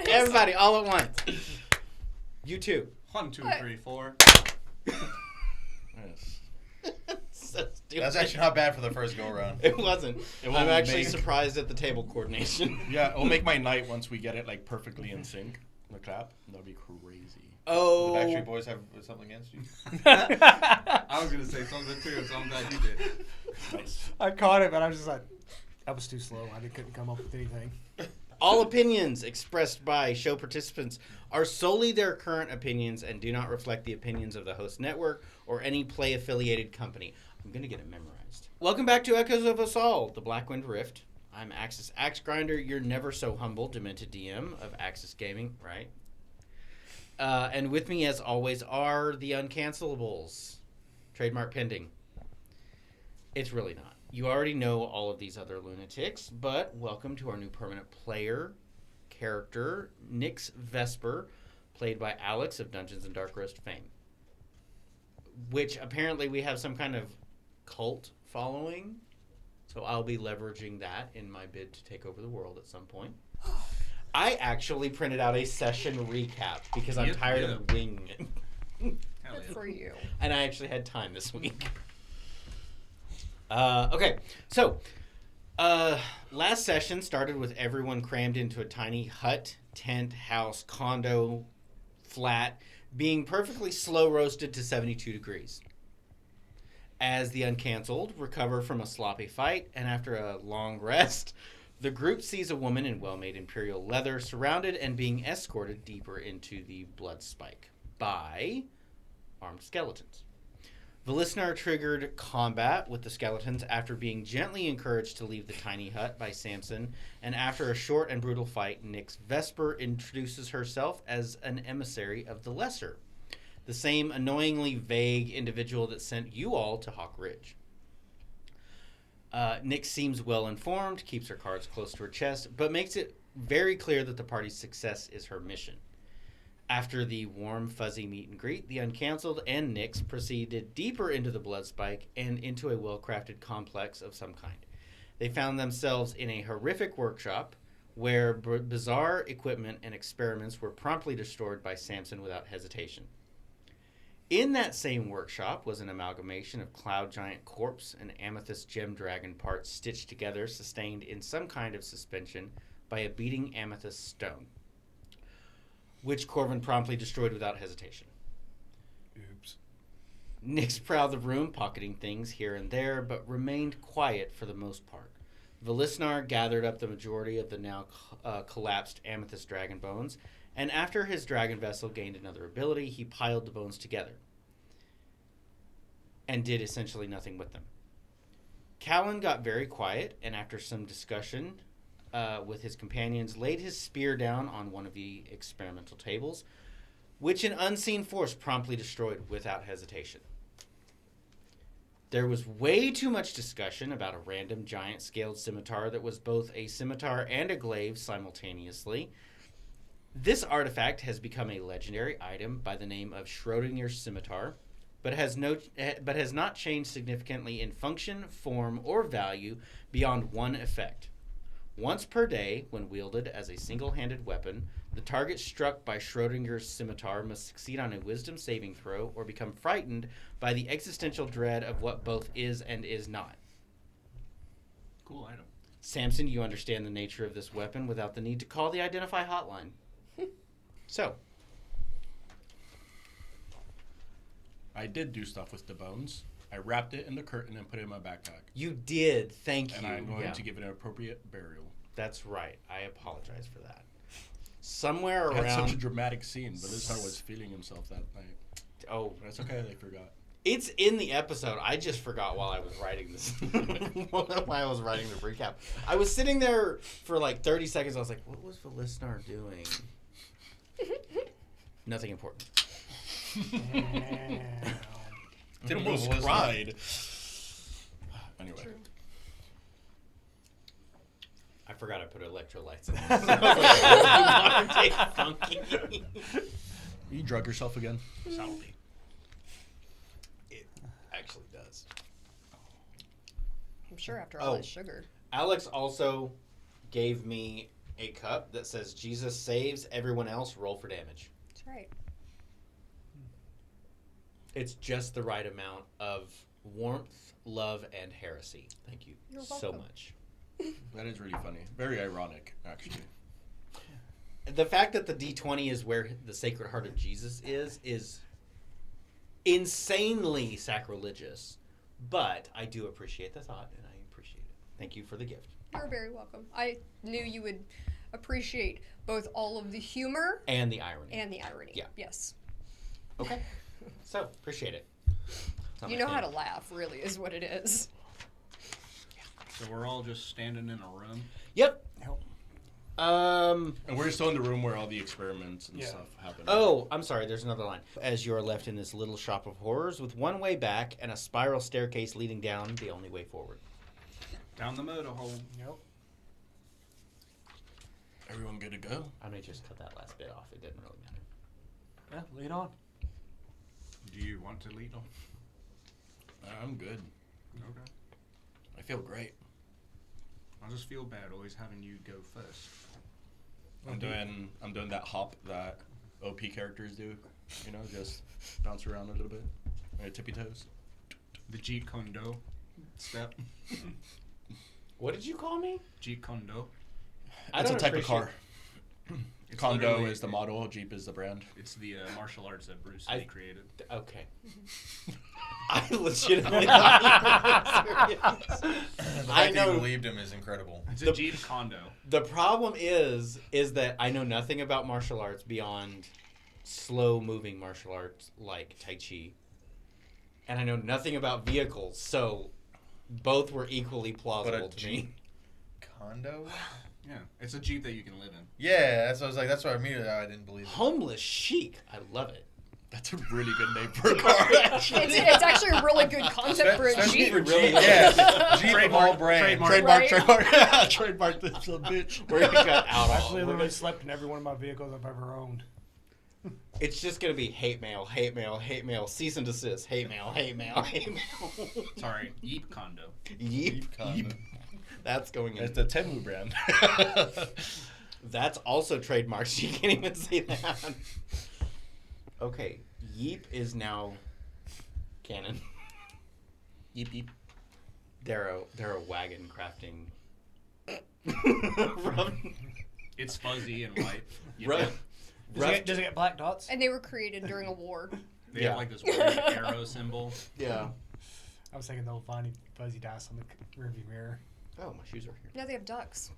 Everybody, all at once. You too. 1, 2, 3, 4. Yes. So stupid. That's actually not bad for the first go around. It wasn't. It will I'm actually make- surprised at the table coordination. Yeah, it'll make my night once we get it like perfectly in sync. The clap. That'll be crazy. Oh. The Backstreet Boys have something against you? I was going to say something too, so I'm glad you did. Nice. I caught it, but I was just like, that was too slow. I couldn't come up with anything. All opinions expressed by show participants are solely their current opinions and do not reflect the opinions of the host network or any play-affiliated company. I'm going to get it memorized. Welcome back to Echoes of Us All, the Blackwind Rift. I'm Axis Axe Grinder, your never so humble, demented DM of Axis Gaming, right? And with me, as always, are the Uncancellables. Trademark pending. It's really not. You already know all of these other lunatics, but welcome to our new permanent player character, Nyx Vesper, played by Alex of Dungeons & Dark Roast fame. Which apparently we have some kind of cult following, so I'll be leveraging that in my bid to take over the world at some point. I actually printed out a session recap because I'm tired of winging it. Hell Good for you. And I actually had time this week. Okay, so last session started with everyone crammed into a tiny hut, tent, house, condo, flat, being perfectly slow roasted to 72 degrees. As the Uncancelled recover from a sloppy fight, and after a long rest, the group sees a woman in well-made imperial leather surrounded and being escorted deeper into the blood spike by armed skeletons. The listener triggered combat with the skeletons after being gently encouraged to leave the tiny hut by Samson, and after a short and brutal fight, Nyx Vesper introduces herself as an emissary of the Lesser, the same annoyingly vague individual that sent you all to Hawk Ridge. Nyx seems well-informed, keeps her cards close to her chest, but makes it very clear that the party's success is her mission. After the warm, fuzzy meet and greet, the Uncancelled and Nyx proceeded deeper into the blood spike and into a well-crafted complex of some kind. They found themselves in a horrific workshop where bizarre equipment and experiments were promptly destroyed by Samson without hesitation. In that same workshop was an amalgamation of Cloud Giant corpse and Amethyst Gem Dragon parts stitched together, sustained in some kind of suspension by a beating amethyst stone, which Corvin promptly destroyed without hesitation. Oops. Nyx prowled the room, pocketing things here and there, but remained quiet for the most part. Velisnar gathered up the majority of the now collapsed amethyst dragon bones, and after his dragon vessel gained another ability, he piled the bones together and did essentially nothing with them. Callan got very quiet, and after some discussion with his companions, laid his spear down on one of the experimental tables, which an unseen force promptly destroyed without hesitation. There was way too much discussion about a random giant-scaled scimitar that was both a scimitar and a glaive simultaneously. This artifact has become a legendary item by the name of Schrodinger's Scimitar, but has not changed significantly in function, form, or value beyond one effect. Once per day, when wielded as a single-handed weapon, the target struck by Schrodinger's scimitar must succeed on a wisdom saving throw or become frightened by the existential dread of what both is and is not. Cool item. Samson, you understand the nature of this weapon without the need to call the Identify hotline. So, I did do stuff with the bones. I wrapped it in the curtain and put it in my backpack. you did. Thank you. And I'm going Yeah. to give it an appropriate burial. That's right. I apologize for that. Somewhere It had around... such a dramatic scene, but Lizzar was feeling himself that night. Oh, That's okay, they forgot. it's in the episode. I just forgot while I was writing this. While I was writing the recap. I was sitting there for like 30 seconds. I was like, what was the listener doing? Nothing important. It almost cried. Anyway. True. I forgot I put electrolytes in there. So I was like, funky. You drug yourself again? Salty. It actually does. I'm sure after all Oh. that sugar. Alex also gave me a cup that says Jesus saves, everyone else roll for damage. That's right. It's just the right amount of warmth, love, and heresy. Thank you You're so welcome. much. That is really funny. Very ironic, actually. The fact that the D20 is where the Sacred Heart of Jesus is insanely sacrilegious, but I do appreciate the thought, and I appreciate it. Thank you for the gift. You're very welcome. I knew you would appreciate both all of the humor And the irony. and the irony. Yeah. Yes. Okay. So, appreciate it. It's not You my know how thing. to laugh, really, is what it is. So we're all just standing in a room. Yep. Help. And we're still in the room where all the experiments and Yeah. stuff happen. Oh, I'm sorry. There's another line. As you are left in this little shop of horrors with one way back and a spiral staircase leading down the only way forward. Down the motor hole. Yep. Everyone good to go? I may just cut that last bit off. It didn't really matter. Yeah, lead on. Do you want to lead on? I'm good. Okay. I feel great. I just feel bad always having you go first. I'm doing that hop that OP characters do. You know, just bounce around a little bit. Tippy toes. The Jeet Kondo step. What did you call me? Jeet Kondo. I It's a don't type of appreciate- car. It's Condo literally- is the model, Jeep is the brand. It's the martial arts that Bruce I- Lee created. Okay. I legitimately thought you were serious. The I fact that you know. believed him is incredible. It's a The- Jeet Kondo. The problem is that I know nothing about martial arts beyond slow-moving martial arts like Tai Chi. And I know nothing about vehicles, so both were equally plausible to me. Condo? Yeah, it's a Jeep that you can live in. Yeah, that's what I was like. That's why immediately I didn't believe it. Homeless chic. I love it. That's a really good name for a car, actually. It's actually a really good concept for a Especially Jeep. for Really? Jeep. Yeah, Jeep of Trademark, all brands. trademark. Trademark, Right? trademark this little bitch. We're gonna cut out I've all. literally slept in every one of my vehicles I've ever owned. It's just gonna be hate mail, hate mail, hate mail, cease and desist, hate mail, hate mail, hate mail. Sorry, Yeep Kondo. Yeep. Condo. That's going in. It's the Temu brand. That's also trademarked. You can't even say that. Okay, Yeep is now canon. Yeep, yeep. They're a wagon crafting. rough, It's fuzzy and white. You rough, know, Does it get black dots? And they were created during a war. they Yeah. have like this weird arrow symbol. yeah. I was thinking the little funny fuzzy dots on the rearview mirror. Oh, my shoes are here. No, they have ducks.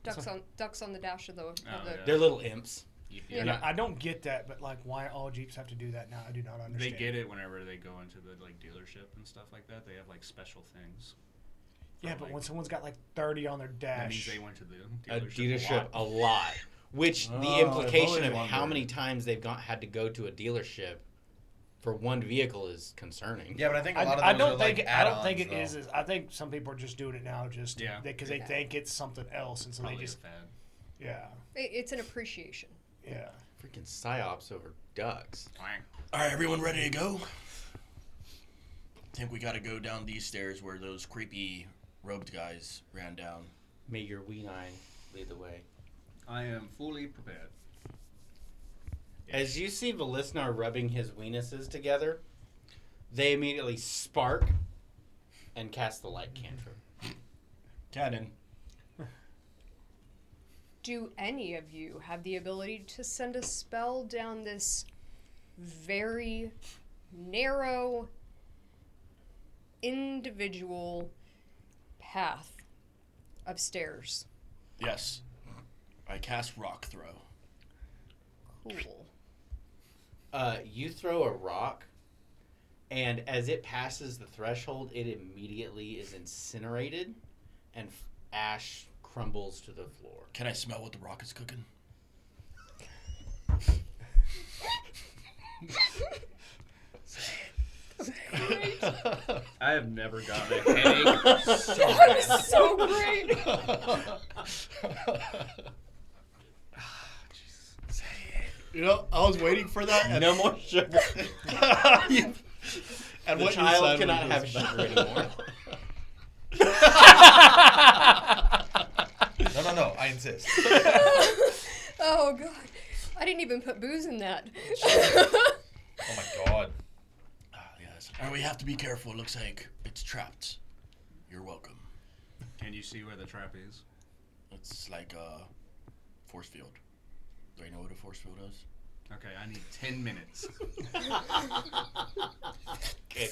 Ducks on the dash of the. yeah. They're little imps. Yeah. Yeah. I don't get that, but like, why all Jeeps have to do that now? I do not They understand. get it whenever they go into the like dealership and stuff like that. They have like special things. Yeah, for, but like, when someone's got like 30 on their that means dash, they went to the A dealership, dealership a a lot. lot. Which Oh, the I've implication always of how wondered. many times they've had to go to a dealership for one vehicle is concerning. Yeah, but I think a lot of those I are don't like think I don't think add-ons, it though. is. I think some people are just doing it now just Yeah. because they Yeah. think it's something else, and so Probably they a just fad. yeah. It's an appreciation. Yeah. Freaking psyops over ducks. Twang. All right, everyone ready to go? I think we got to go down these stairs where those creepy robed guys ran down. May your ween eye lead the way. I am fully prepared. As you see Velisnar rubbing his weenuses together, they immediately spark and cast the light cantrip. Cannon. Do any of you have the ability to send a spell down this very narrow, individual path of stairs? Yes. I cast rock throw. Cool. You throw a rock, and as it passes the threshold, it immediately is incinerated, and ash crumbles to the floor. Can I smell what the rock is cooking? I have never gotten a headache. That is so great. You know, I was waiting for that. And No more sugar. and The what you child said cannot was have just sugar better. anymore. No. I insist. Oh god, I didn't even put booze in that. Oh my god. Ah, yes. And we have to be careful. It looks like it's trapped. You're welcome. Can you see where the trap is? It's like a force field. Do you know what a force field is? Okay, I need 10 minutes. Okay.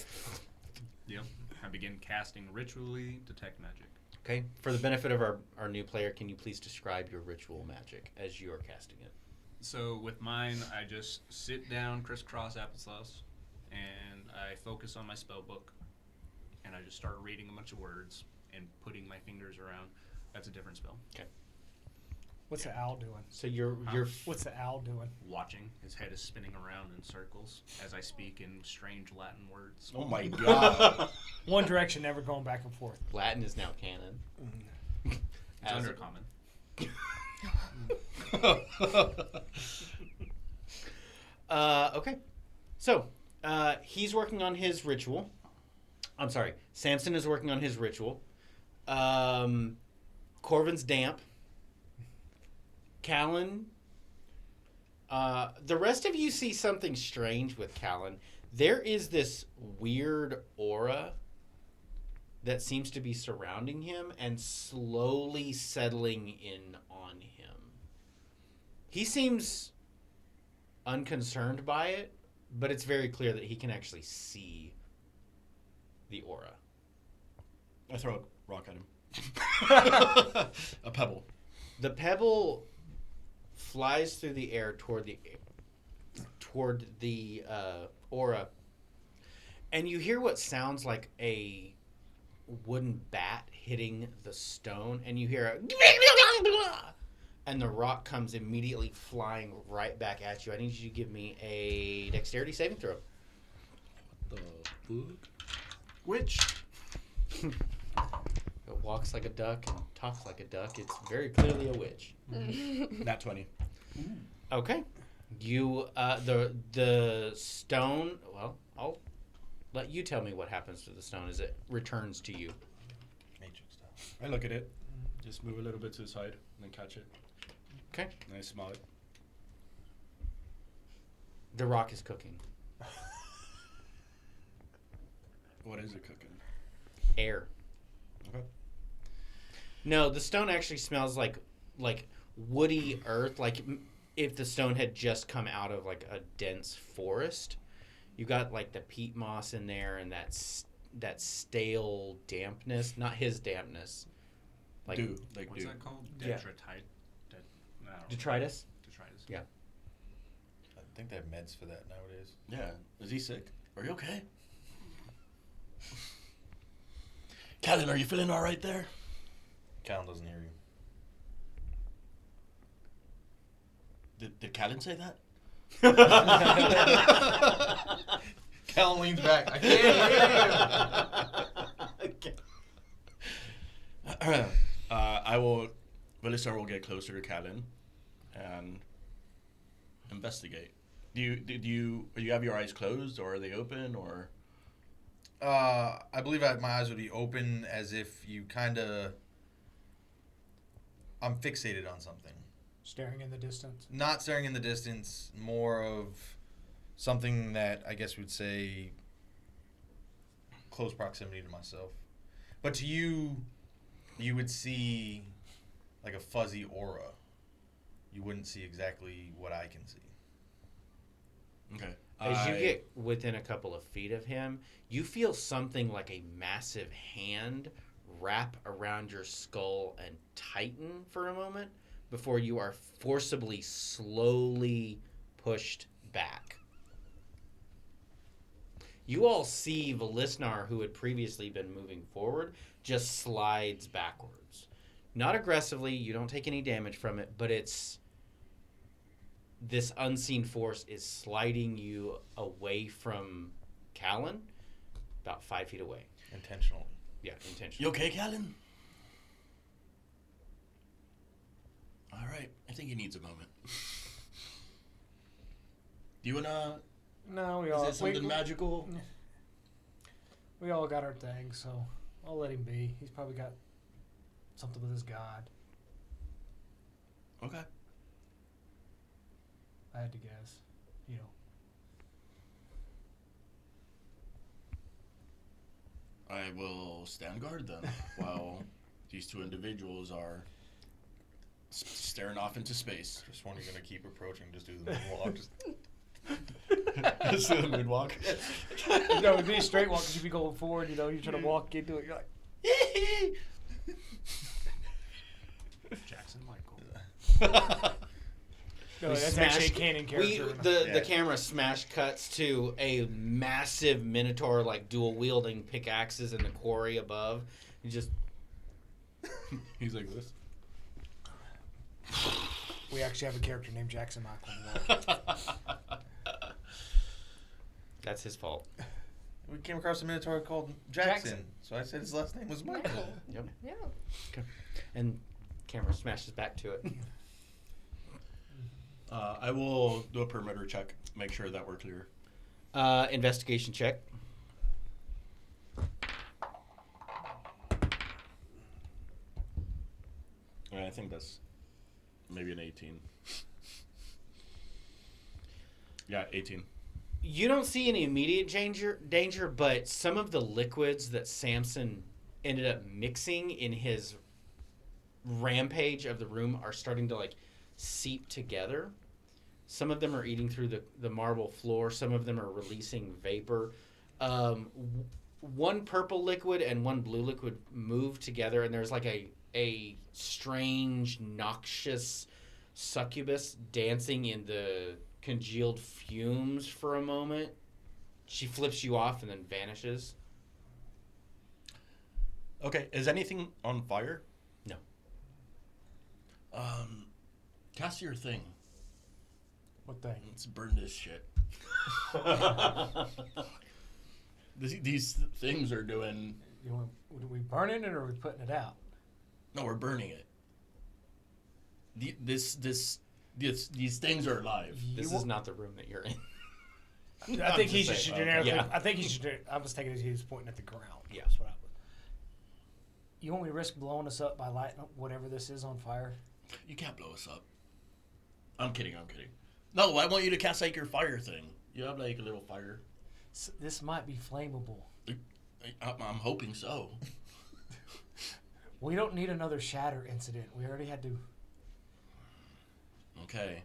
Yep. I begin casting ritually detect magic. Okay. For the benefit of our new player, can you please describe your ritual magic as you are casting it? So with mine, I just sit down crisscross applesauce, and I focus on my spell book, and I just start reading a bunch of words and putting my fingers around. That's a different spell. What's the owl doing? So you're What's the owl doing? Watching. His head is spinning around in circles as I speak in strange Latin words. Oh my god. One direction, never going back and forth. Latin is now canon. It's As- undercommon. Okay. So, he's working on his ritual. I'm sorry. Samson is working on his ritual. Corvin's damp. Callan. The rest of you see something strange with Callan. There is this weird aura that seems to be surrounding him and slowly settling in on him. He seems unconcerned by it, but it's very clear that he can actually see the aura. I throw a rock at him. A pebble. The pebble flies through the air toward the aura, and you hear what sounds like a wooden bat hitting the stone, and you hear and the rock comes immediately flying right back at you. I need you to give me a dexterity saving throw. The fuck? Which? It walks like a duck and talks like a duck. It's very clearly a witch. Nat 20. Okay. You the stone, well, I'll let you tell me what happens to the stone as it returns to you. Matrix style. I look at it. Just move a little bit to the side and then catch it. Okay. And I smell it. The rock is cooking. What is it cooking? Air. Okay. No, the stone actually smells like woody earth, like if the stone had just come out of like a dense forest. You got like the peat moss in there and that stale dampness, not his dampness. Like Dew. Like What's dew. that called? Yeah. Detritus? Detritus. Yeah. I think they have meds for that nowadays. Yeah. Is he sick? Are you okay? Callan, are you feeling all right there? Callan doesn't hear you. Did Callan say that? Callan leans back. I can't hear you. I will. Melissa will get closer to Callan and investigate. Do you have your eyes closed or are they open or? I believe my eyes would be open as if you kind of. I'm fixated on something. Staring in the distance. Not staring in the distance, more of something that I guess we'd say close proximity to myself. But to you, you would see like a fuzzy aura. You wouldn't see exactly what I can see. Okay. As you get within a couple of feet of him, you feel something like a massive hand wrap around your skull and tighten for a moment before you are forcibly, slowly pushed back. You all see Velisnar, who had previously been moving forward, just slides backwards. Not aggressively, you don't take any damage from it, but it's... this unseen force is sliding you away from Callan, about 5 feet away. Intentionally. Yeah, intentionally. You okay, Callan? All right. I think he needs a moment. Do you wanna? No, we Is all. it something magical? We all got our thing, so I'll let him be. He's probably got something with his god. Okay. I had to guess. You know. I will stand guard then while these two individuals are staring off into space. Just when you're gonna keep approaching, just do the moonwalk. Just Just do the moonwalk. No, it'd be a straight walk because you'd be going forward. You know, you're trying to walk into it. You're like, Jackson Michael. no, We that's smashed- actually a canon character. The camera smash cuts to a massive minotaur, like dual wielding pickaxes in the quarry above. He just He's like this. We actually have a character named Jackson Michael. that's his fault. we came across a minotaur called Jackson, Jackson. so I said his last name was Michael. Yep. Yeah. And camera smashes back to it. I will do a perimeter check, make sure that we're clear. Investigation check. I think that's maybe an 18. Yeah, 18. You don't see any immediate danger, but some of the liquids that Samson ended up mixing in his rampage of the room are starting to like seep together. Some of them are eating through the marble floor. Some of them are releasing vapor. One purple liquid and one blue liquid move together, and there's like a strange, noxious succubus dancing in the congealed fumes for a moment. She flips you off and then vanishes. Okay, is anything on fire? No. Cast your thing. What thing? Let's burn this shit. These things are doing... Are we burning it or are we putting it out? No, we're burning it. These things are alive. This is not the room that you're in. I think he just should saying. generically. Yeah. I think he should. I was thinking he was pointing at the ground. Yeah. That's what I was. You want me to risk blowing us up by lighting up whatever this is on fire? You can't blow us up. I'm kidding. No, I want you to cast like your fire thing. You have like a little fire. This might be flammable. I'm hoping so. We don't need another shatter incident. We already had to. Okay.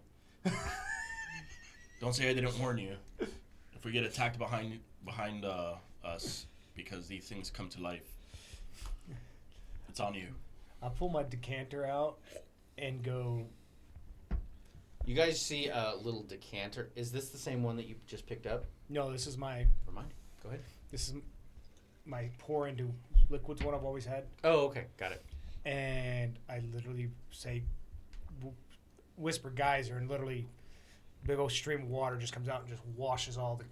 Don't say I didn't warn you. If we get attacked behind us because these things come to life, it's on you. I pull my decanter out and go. You guys see a little decanter. Is this the same one that you just picked up? No, this is my. Never mind. Go ahead. This is my pour into liquids one I've always had, Oh, okay. Got it. and I literally say, whisper geyser, and literally, big old stream of water just comes out and just washes all the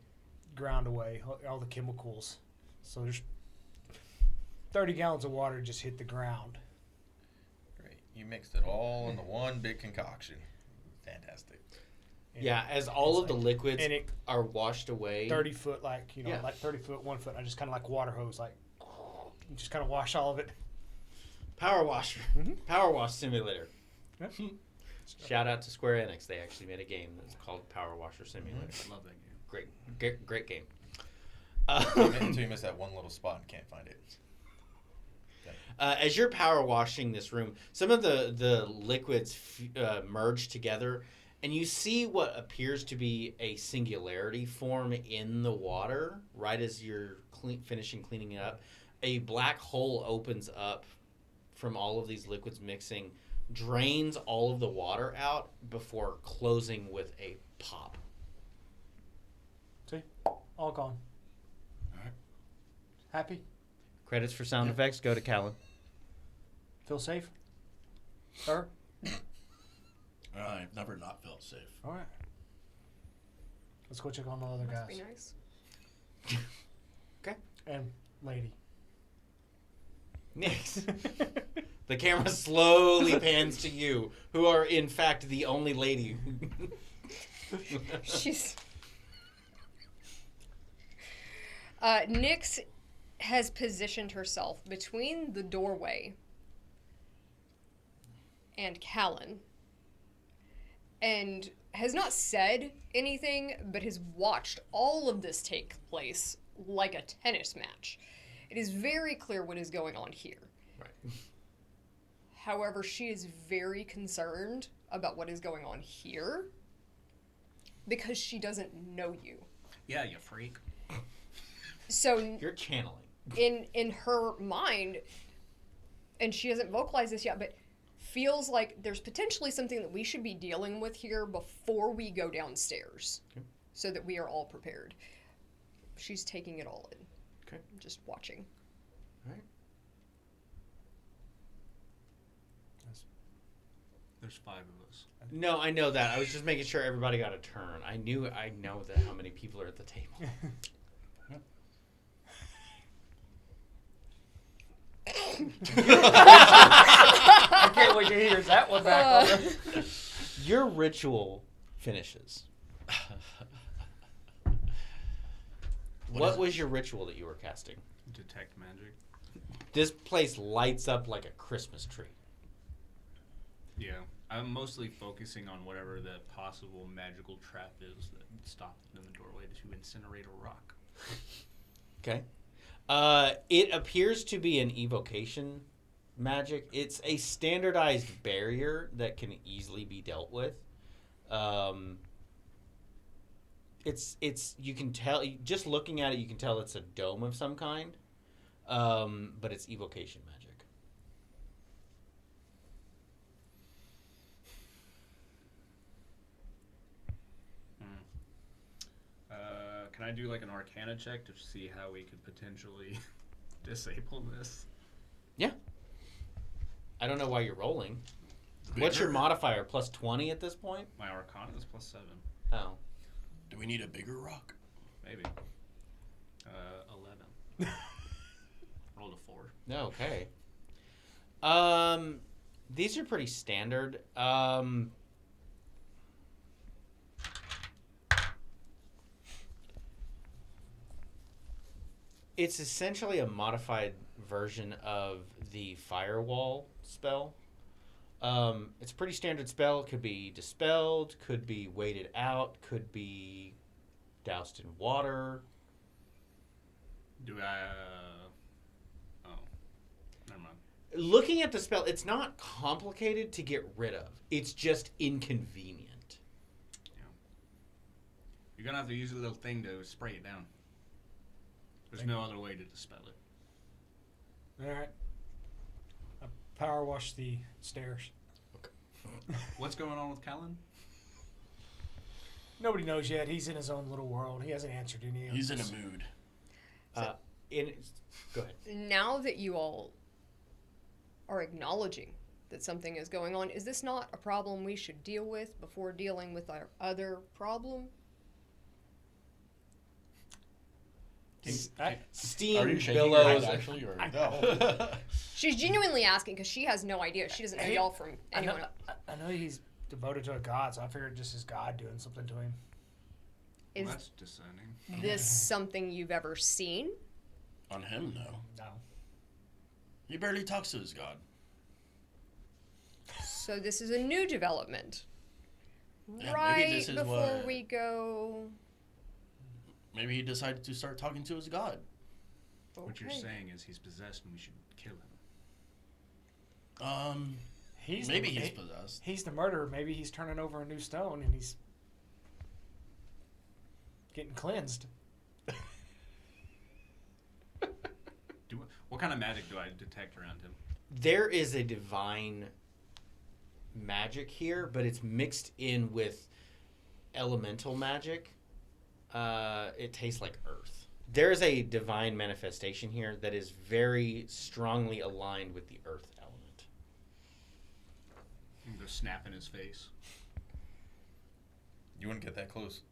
ground away, all the chemicals. So there's 30 gallons of water just hit the ground. Great. You mixed it all into one big concoction. Fantastic. And Yeah, as all it's of the like- liquids and it are washed away. 30 foot, like, you know, Yeah. like 30 foot, 1 foot. I just kind of like water hose, like, just kind of wash all of it. Power washer. Mhm. Power wash simulator. Yeah. Shout out to Square Enix. They actually made a game that's called Power Washer Simulator. I love that game. Great game. Until you miss that one little spot and can't find it. As you're power washing this room, some of the liquids merge together, and you see what appears to be a singularity form in the water. Right as you're finishing cleaning it up, a black hole opens up from all of these liquids mixing, drains all of the water out before closing with a pop. See? All gone. Alright. Happy? Credits for sound effects go to Callan. Feel safe? Sir? I've never not felt safe. All right. Let's go check on the other Must guys. be nice. Okay. And lady. Next. The camera slowly pans to you, who are in fact the only lady. She's. Nyx has positioned herself between the doorway and Callan. and has not said anything, but has watched all of this take place like a tennis match. It is very clear what is going on here. Right. However, she is very concerned about what is going on here because she doesn't know you. Yeah, you freak. So You're channeling. in her mind, and she hasn't vocalized this yet, but feels like there's potentially something that we should be dealing with here before we go downstairs, so that we are all prepared. She's taking it all in. Okay. Just watching. All right. There's 5 of us. No, I know that. I was just making sure everybody got a turn. I know that how many people are at the table. I can't wait to hear that one back. Your ritual finishes. What was your ritual that you were casting? Detect magic. This place lights up like a Christmas tree. Yeah. I'm mostly focusing on whatever the possible magical trap is that stopped in the doorway to incinerate a rock. Okay. It appears to be an evocation magic. It's a standardized barrier that can easily be dealt with. It's you can tell, just looking at it, you can tell it's a dome of some kind, but it's evocation magic. Can I do like an Arcana check to see how we could potentially disable this? Yeah. I don't know why you're rolling. What's your modifier? Plus 20 at this point? My Arcana is +7. Oh. Do we need a bigger rock? Maybe. 11. Rolled a 4. No, okay. These are pretty standard. It's essentially a modified version of the firewall spell. It's a pretty standard spell. It could be dispelled, could be weighted out, could be doused in water. Do I? Oh, never mind. Looking at the spell, it's not complicated to get rid of. It's just inconvenient. Yeah. You're gonna have to use a little thing to spray it down. There's no other way to dispel it. All right. I power wash the stairs. What's going on with Callan? Nobody knows yet. He's in his own little world. He hasn't answered any of He's in us. a mood. Go ahead. Now that you all are acknowledging that something is going on, is this not a problem we should deal with before dealing with our other problem? Steam Are you shaking your billows. head actually? Or? No. She's genuinely asking because she has no idea. She doesn't know y'all from I know, anyone. I know he's devoted to a god, so I figured just his god doing something to him. Is Well, that's discerning. this something you've ever seen? On him, no. No. He barely talks to his god. So this is a new development. Yeah, maybe Right this is before what- we go. Maybe he decided to start talking to his god. What you're Okay. saying is he's possessed and we should kill him. Maybe he's possessed. He's the murderer. Maybe he's turning over a new stone and he's getting cleansed. What kind of magic do I detect around him? There is a divine magic here, but it's mixed in with elemental magic. It tastes like earth. There is a divine manifestation here that is very strongly aligned with the earth element. I'm gonna snap in his face. You wouldn't get that close.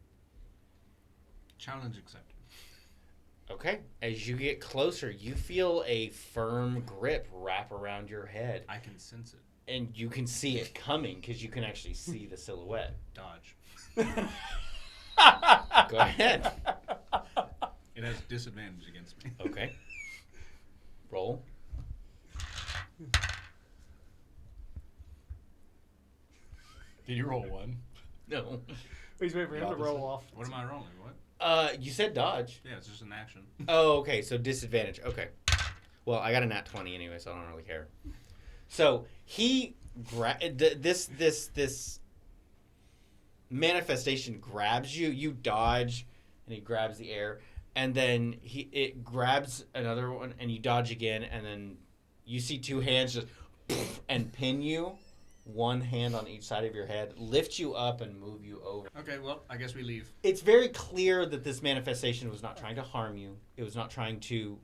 Challenge accepted. Okay. As you get closer, you feel a firm grip wrap around your head. I can sense it. And you can see it coming because you can actually see the silhouette. Dodge. Go ahead. It has disadvantage against me. Okay. Roll. Did you roll 1? No. He's waiting for him to roll off. What am I rolling? What? You said dodge. Yeah, it's just an action. Oh, okay. So disadvantage. Okay. Well, I got a nat 20 anyway, so I don't really care. So he this manifestation grabs you. You dodge, and he grabs the air, and then it grabs another one, and you dodge again, and then you see two hands just and pin you. One hand on each side of your head, lift you up and move you over. Okay, well, I guess we leave. It's very clear that this manifestation was not trying to harm you. It wasn't trying to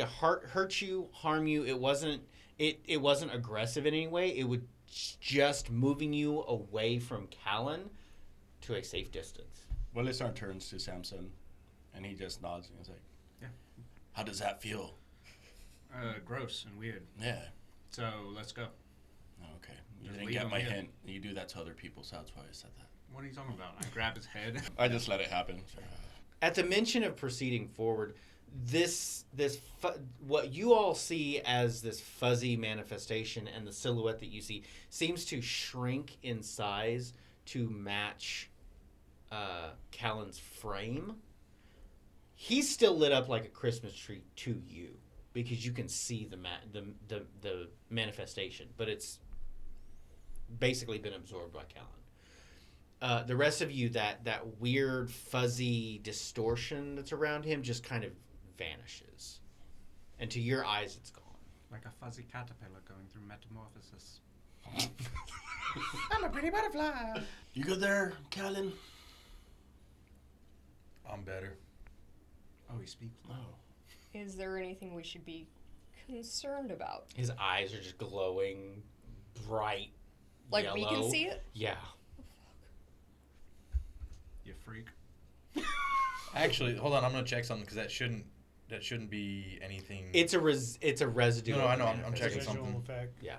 hurt you, harm you. It wasn't aggressive in any way. It was just moving you away from Callan to a safe distance. Well, Lissar turns to Samson, and he just nods and he's like, Yeah. How does that feel? Gross and weird. Yeah. So, let's go. Okay. You Just didn't leave get him my here. hint. You do that to other people, so that's why I said that. What are you talking about? I grab his head. I just let it happen. At the mention of proceeding forward, what you all see as this fuzzy manifestation and the silhouette that you see seems to shrink in size to match Callan's frame. He's still lit up like a Christmas tree to you because you can see the manifestation, but it's basically been absorbed by Callan. The rest of you, that weird fuzzy distortion that's around him just kind of vanishes, and to your eyes it's gone. Like a fuzzy caterpillar going through metamorphosis. I'm a pretty butterfly. You good there, Callan? I'm better. Oh, he speaks. Oh. Is there anything we should be concerned about? His eyes are just glowing bright Like yellow. we can see it? Yeah. You freak. Actually, hold on. I'm gonna check something because that shouldn't be anything. It's a residue. No, of I the know, I'm manifestation. checking Visual something. effect. Yeah.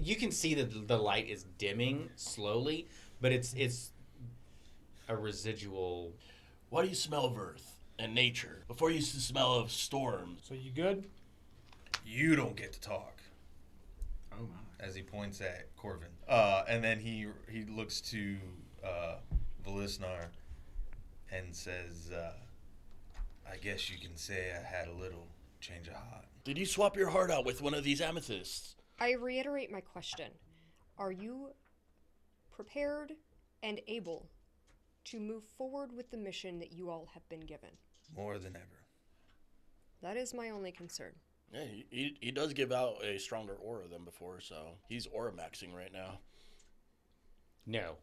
You can see that the light is dimming slowly, but it's a residual. Why do you smell of earth and nature before you used to smell of storms? So you good? You don't get to talk. Oh my. As he points at Corvin, and then he looks to Velisnar and says, "I guess you can say I had a little change of heart." Did you swap your heart out with one of these amethysts? I reiterate my question. Are you prepared and able to move forward with the mission that you all have been given? More than ever. That is my only concern. Yeah, he does give out a stronger aura than before, so he's aura maxing right now. No.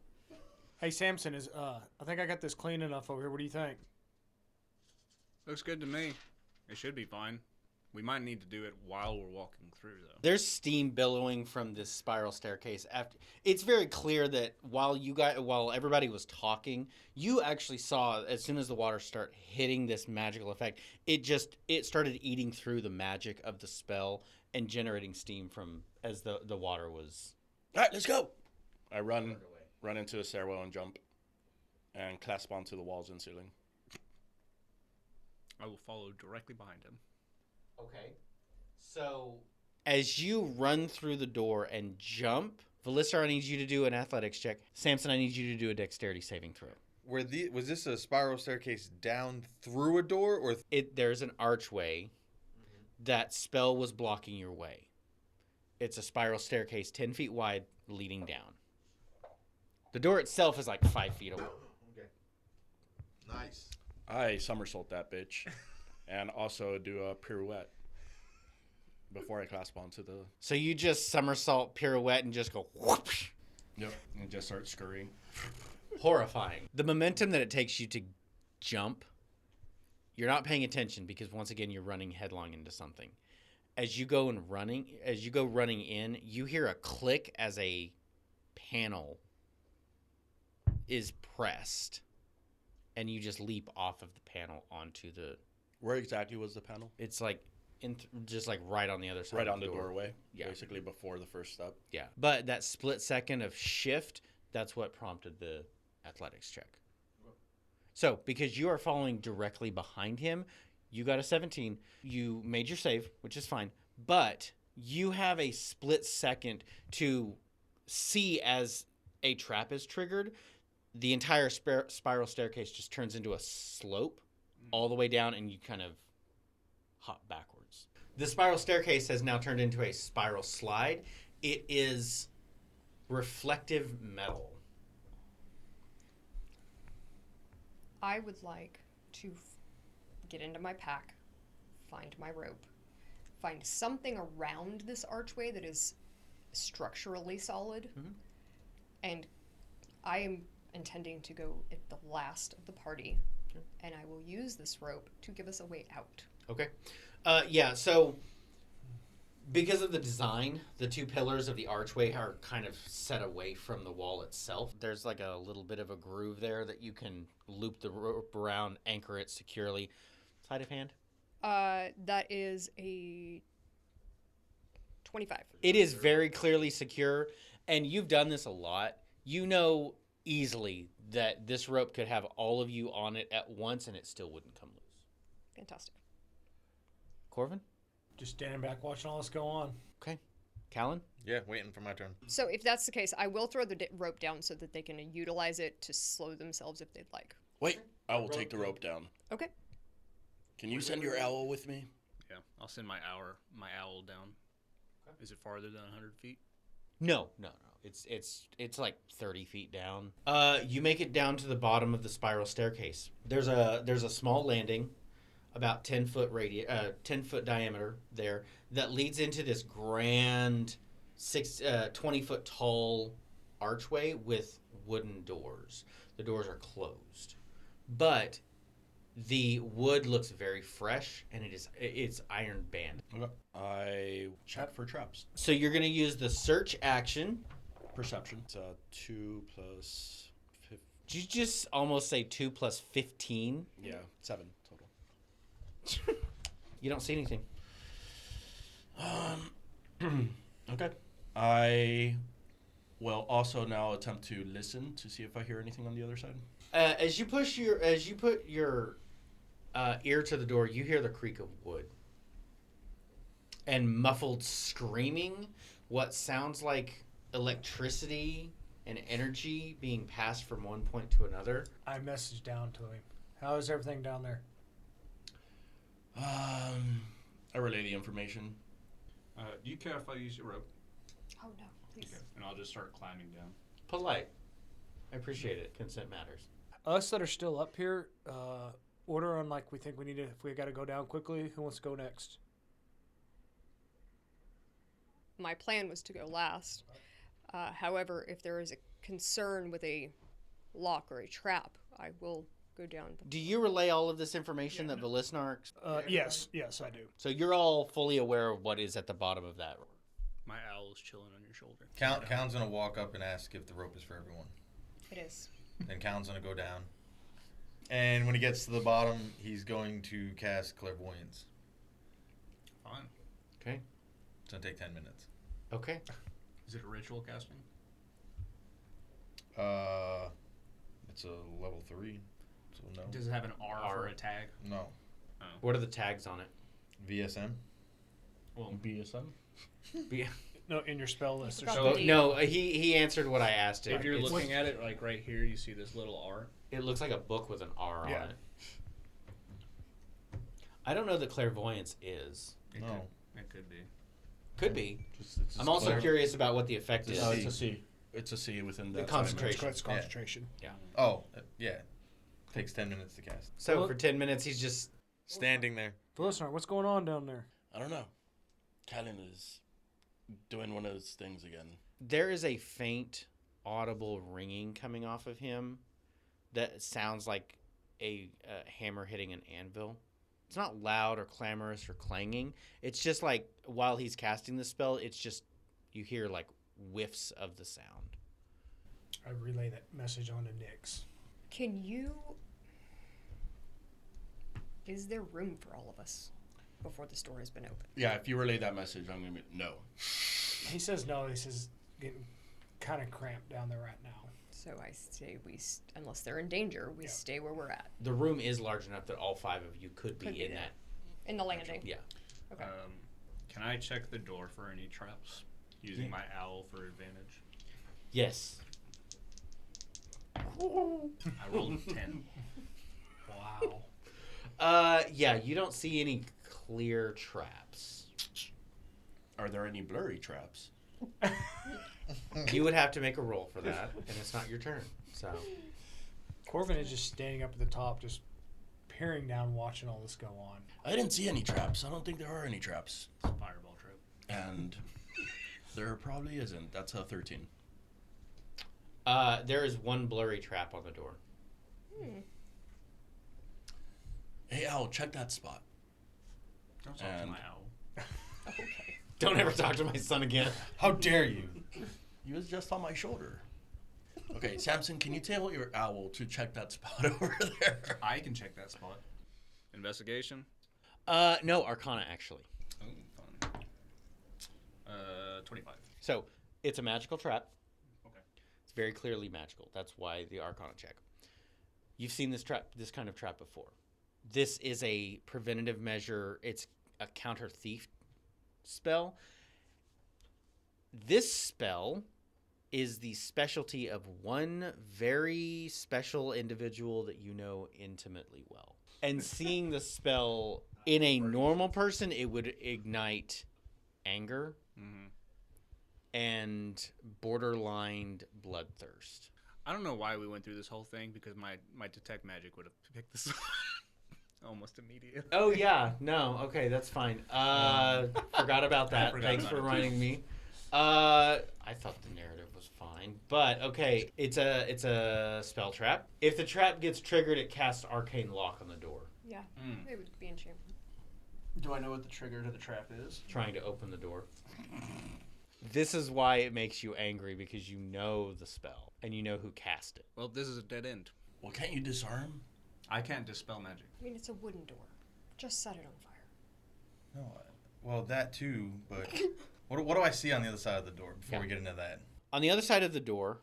Hey, Samson, I think I got this clean enough over here. What do you think? Looks good to me. It should be fine. We might need to do it while we're walking through, though. There's steam billowing from this spiral staircase. It's very clear that while everybody was talking, you actually saw as soon as the water started hitting this magical effect, it started eating through the magic of the spell and generating steam from as the water was. All right, let's go. I run into the stairwell and jump, and clasp onto the walls and ceiling. I will follow directly behind him. Okay. So as you run through the door and jump, Velisar, I need you to do an athletics check. Samson, I need you to do a dexterity saving throw. Was this a spiral staircase down through a door, or There's an archway. That spell was blocking your way. It's a spiral staircase 10 feet wide leading down. The door itself is like 5 feet away. Okay. Nice. I somersault that bitch, and also do a pirouette before I clasp onto the. So you just somersault, pirouette, and just go whoosh. Yep. And just start scurrying. Horrifying. The momentum that it takes you to jump, you're not paying attention because once again you're running headlong into something. As you go running in, you hear a click as a panel is pressed, and you just leap off of the panel onto the. Where exactly was the panel? It's like just like right on the other side. Right of on the doorway. Yeah. Basically before the first step. Yeah, but that split second of shift, that's what prompted the athletics check. So, because you are following directly behind him, you got a 17. You made your save, which is fine. But you have a split second to see as a trap is triggered the entire spiral staircase just turns into a slope all the way down, and you kind of hop backwards. The spiral staircase has now turned into a spiral slide. It is reflective metal. I would like to get into my pack, find my rope, find something around this archway that is structurally solid, and I am intending to go at the last of the party, and I will use this rope to give us a way out. Okay. Yeah, so because of the design, the two pillars of the archway are kind of set away from the wall itself. There's like a little bit of a groove there that you can loop the rope around, anchor it securely. Sleight of hand? That is a 25. It is very clearly secure, and you've done this a lot. You know easily that this rope could have all of you on it at once, and it still wouldn't come loose. Fantastic. Corvin? Just standing back watching all this go on. Okay. Callan? Yeah, waiting for my turn. So if that's the case, I will throw the rope down so that they can utilize it to slow themselves if they'd like. Wait, I will take the rope down. Okay. Can you send your owl with me? Yeah, I'll send my owl down. Is it farther than 100 feet? No. It's like 30 feet down. You make it down to the bottom of the spiral staircase. There's a small landing, about 10 foot diameter there, that leads into this grand 20 foot tall archway with wooden doors. The doors are closed, but the wood looks very fresh, and it's iron banded. Okay. I chat for traps. So you're going to use the search action. Perception. It's 2 plus 15. Did you just almost say 2 plus 15? Yeah, 7 total. You don't see anything. Okay. I will also now attempt to listen to see if I hear anything on the other side. As you put your ear to the door, you hear the creak of wood and muffled screaming. What sounds like electricity and energy being passed from one point to another. I messaged down to him. How is everything down there? I relay the information. Do you care if I use your rope? Oh no, please. Okay. And I'll just start climbing down. Polite. I appreciate it. Consent matters. Us that are still up here, order on like we think we need to. If we got to go down quickly, who wants to go next? My plan was to go last. However, if there is a concern with a lock or a trap, I will go down. Do you relay all of this information that Velisnar... Yes, I do. So you're all fully aware of what is at the bottom of that. My owl is chilling on your shoulder. Callan's gonna walk up and ask if the rope is for everyone. It is. Then Callan's gonna go down. And when he gets to the bottom, he's going to cast Clairvoyance. Fine. Okay. It's gonna take 10 minutes. Okay. Is it a ritual casting? It's a level 3, so no. Does it have an R for a tag? No. What are the tags on it? VSM. Well, BSM? No, in your spell list. forgot There's the D. No, he answered what I asked him. if you're It's- looking at it, like right here, you see this little R. It looks like a book with an R Yeah. on it. I don't know that clairvoyance is. No. It could be. Could be. It's I'm also curious about what the effect is. No, it's a C. It's a C within The that. concentration. It's concentration. Oh, yeah. Takes 10 minutes to cast. So Well- for 10 minutes, he's just... Standing there. Listener, what's going on down there? I don't know. Callan is doing one of those things again. There is a faint, audible ringing coming off of him that sounds like a hammer hitting an anvil. It's not loud or clamorous or clanging. It's just like while he's casting the spell, it's just you hear like whiffs of the sound. I relay that message on to Nyx. Can you... Is there room for all of us before this door has been opened? Yeah, if you relay that message, I'm going to be no. He says no. He says getting kind of cramped down there right now. So I say unless they're in danger, we Yeah. stay where we're at. The room is large enough that all 5 of you could be Could be in there. that. In the landing. Yeah. Okay. Can I check the door for any traps using my owl for advantage? Yes. I rolled a 10. Wow. Yeah, you don't see any clear traps. Are there any blurry traps? You would have to make a roll for that, and it's not your turn. So Corvin is just standing up at the top, just peering down, watching all this go on. I didn't see any traps. I don't think there are any traps. It's a fireball trap. And there probably isn't. That's a 13. there is one blurry trap on the door. Hey, Owl, check that spot. Don't talk to And- my owl. Okay. Don't ever talk to my son again. How dare you? He was just on my shoulder. Okay, Samson, can you tell your owl to check that spot over there? I can check that spot. Investigation. No, Arcana actually. Oh, fun. 25. So it's a magical trap. Okay. It's very clearly magical. That's why the Arcana check. You've seen this kind of trap before. This is a preventative measure. It's a counter thief spell. This spell is the specialty of one very special individual that you know intimately well. And seeing the spell in a normal person, it would ignite anger and borderline bloodthirst. I don't know why we went through this whole thing because my detect magic would have picked this up almost immediately. Oh yeah, no, okay, that's fine. Forgot about that. forgot Thanks about for it, too. reminding me. I thought the narrative was fine, but okay, it's a spell trap. If the trap gets triggered, it casts arcane lock on the door, Yeah. Mm. It would be enchanted. Do I know what the trigger to the trap is? trying to open the door. This is why it makes you angry, because you know the spell and you know who cast it. Well, this is a dead end. Well, can't you disarm? I can't dispel magic. I mean, it's a wooden door. Just set it on fire. No, well, that too, but what do I see on the other side of the door before we get into that? On the other side of the door,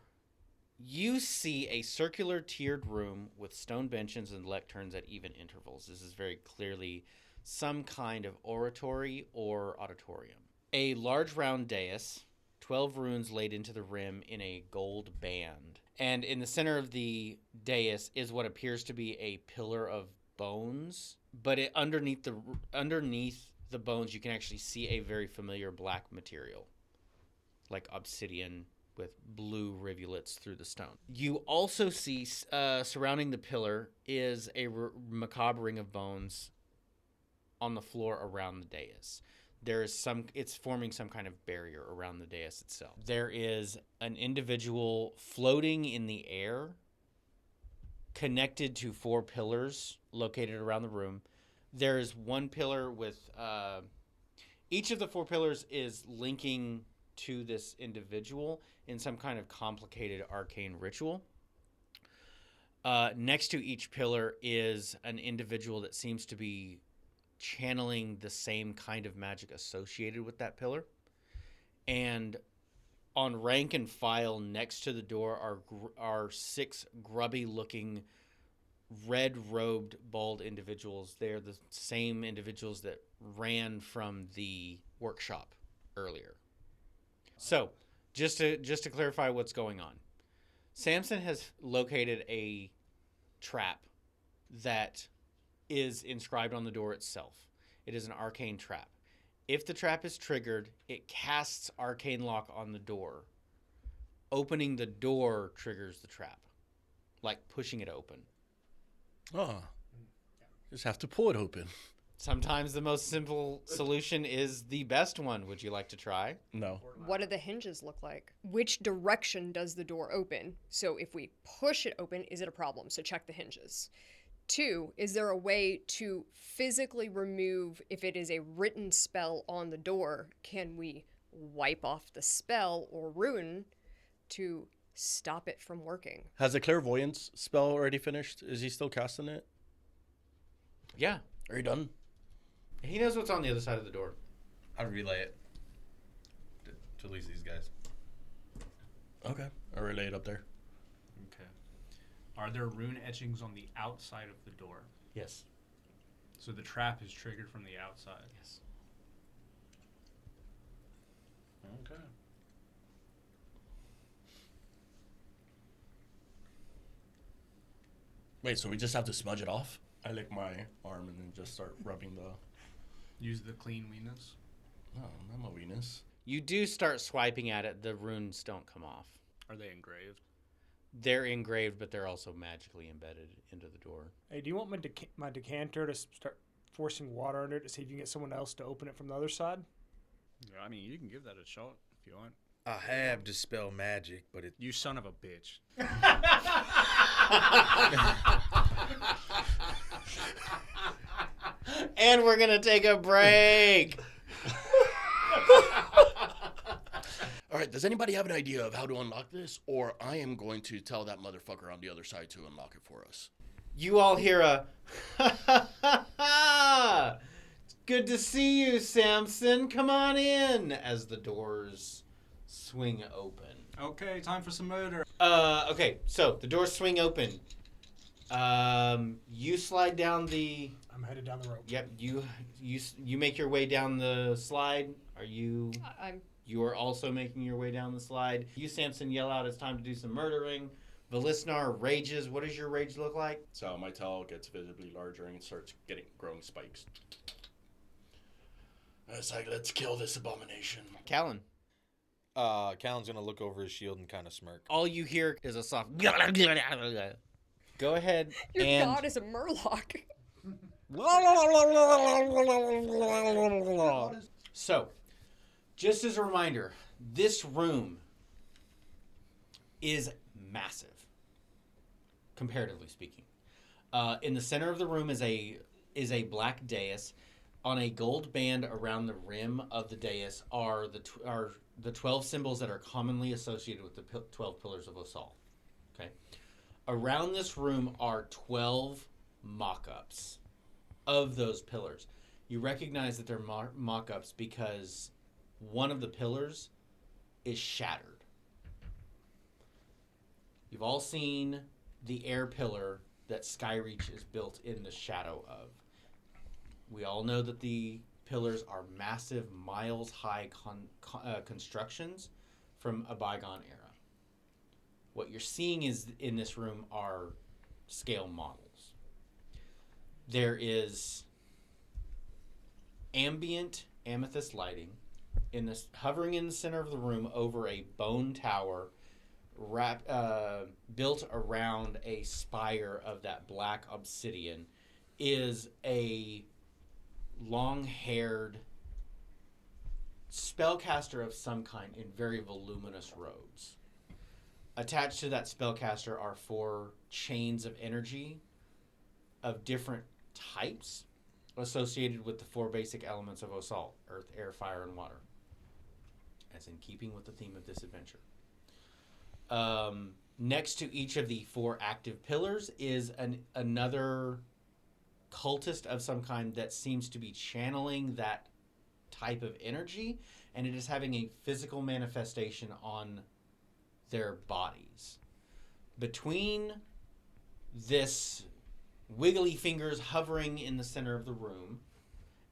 you see a circular tiered room with stone benches and lecterns at even intervals. This is very clearly some kind of oratory or auditorium. A large round dais, 12 runes laid into the rim in a gold band. And in the center of the dais is what appears to be a pillar of bones, but underneath the bones you can actually see a very familiar black material, like obsidian with blue rivulets through the stone. You also see surrounding the pillar is a macabre ring of bones on the floor around the dais. It's forming some kind of barrier around the dais itself. There is an individual floating in the air, connected to 4 pillars located around the room. There is one pillar with each of the 4 pillars is linking to this individual in some kind of complicated arcane ritual. Next to each pillar is an individual that seems to be channeling the same kind of magic associated with that pillar. And on rank and file next to the door are 6 grubby looking red-robed bald individuals. They're the same individuals that ran from the workshop earlier. So, just to clarify what's going on, Samson has located a trap that is inscribed on the door itself. It is an arcane trap. If the trap is triggered, it casts arcane lock on the door. Opening the door triggers the trap, like pushing it open. Oh, just have to pull it open. Sometimes the most simple solution is the best one. Would you like to try? No. What do the hinges look like? Which direction does the door open? So if we push it open, is it a problem? So check the hinges. 2, is there a way to physically remove, if it is a written spell on the door, can we wipe off the spell or rune to stop it from working? Has the clairvoyance spell already finished? Is he still casting it? Yeah. Are you done? He knows what's on the other side of the door. I'd relay it to at least these guys. Okay. I relay it up there. Okay. Are there rune etchings on the outside of the door? Yes. So the trap is triggered from the outside. Yes. Wait, so we just have to smudge it off? I lick my arm and then just start rubbing the... Use the clean weenus. No, not my weenus. You do start swiping at it. The runes don't come off. Are they engraved? They're engraved, but they're also magically embedded into the door. Hey, do you want my decanter to start forcing water under it to see if you can get someone else to open it from the other side? Yeah, I mean, you can give that a shot if you want. I have dispel magic, but it. You son of a bitch. And we're going to take a break. All right, does anybody have an idea of how to unlock this? Or I am going to tell that motherfucker on the other side to unlock it for us. You all hear a, It's good to see you, Samson. Come on in, as the doors swing open. Okay, time for some murder. Okay, so the doors swing open. You slide down the... I'm headed down the rope. Yep, you make your way down the slide. Are you... You are also making your way down the slide. You, Samson, yell out, it's time to do some murdering. Velisnar rages. What does your rage look like? So my tail gets visibly larger and starts growing spikes. It's like, let's kill this abomination. Callan. Callan's gonna look over his shield and kind of smirk. All you hear is a soft... Go ahead Your and... god is a murloc. So, just as a reminder, this room is massive, comparatively speaking. In the center of the room is a black dais. On a gold band around the rim of the dais are the 12 symbols that are commonly associated with the 12 pillars of Osal. Okay. Around this room are 12 mock-ups of those pillars. You recognize that they're mock-ups because one of the pillars is shattered. You've all seen the air pillar that Skyreach is built in the shadow of. We all know that the pillars are massive, miles-high constructions from a bygone era. What you're seeing is in this room are scale models. There is ambient amethyst lighting hovering in the center of the room over a bone tower built around a spire of that black obsidian is a long-haired spellcaster of some kind in very voluminous robes. Attached to that spellcaster are 4 chains of energy of different types associated with the 4 basic elements of Osal: earth, air, fire, and water. As in keeping with the theme of this adventure. Next to each of the 4 active pillars is another cultist of some kind that seems to be channeling that type of energy, and it is having a physical manifestation on their bodies. Between this wiggly fingers hovering in the center of the room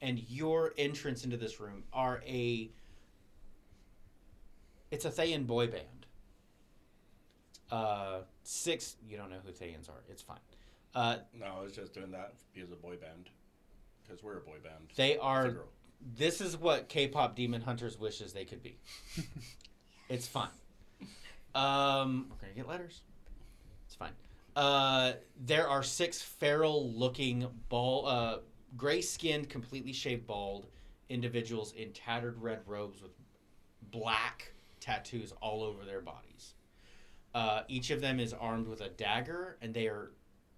and your entrance into this room it's a Thayan boy band. 6, you don't know who Thayans are. It's fine. No, I was just doing that because of boy band. Because we're a boy band. They are... This is what K-pop Demon Hunters wishes they could be. It's fine. We're going to get letters. It's fine. There are 6 feral-looking, gray-skinned, completely shaved bald individuals in tattered red robes with black tattoos all over their bodies. Each of them is armed with a dagger, and they are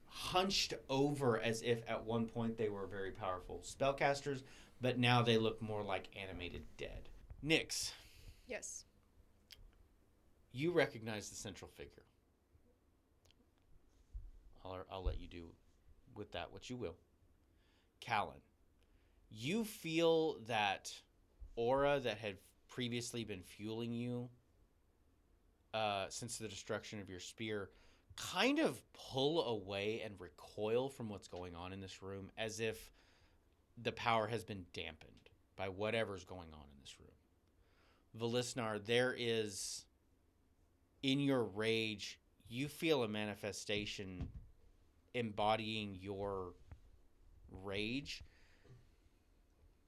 hunched over as if at one point they were very powerful spellcasters, but now they look more like animated dead. Nyx. Yes. You recognize the central figure. I'll let you do with that what you will. Callan. You feel that aura that had previously been fueling you since the destruction of your spear kind of pull away and recoil from what's going on in this room, as if the power has been dampened by whatever's going on in this room. Velisnar, there is, in your rage, you feel a manifestation embodying your rage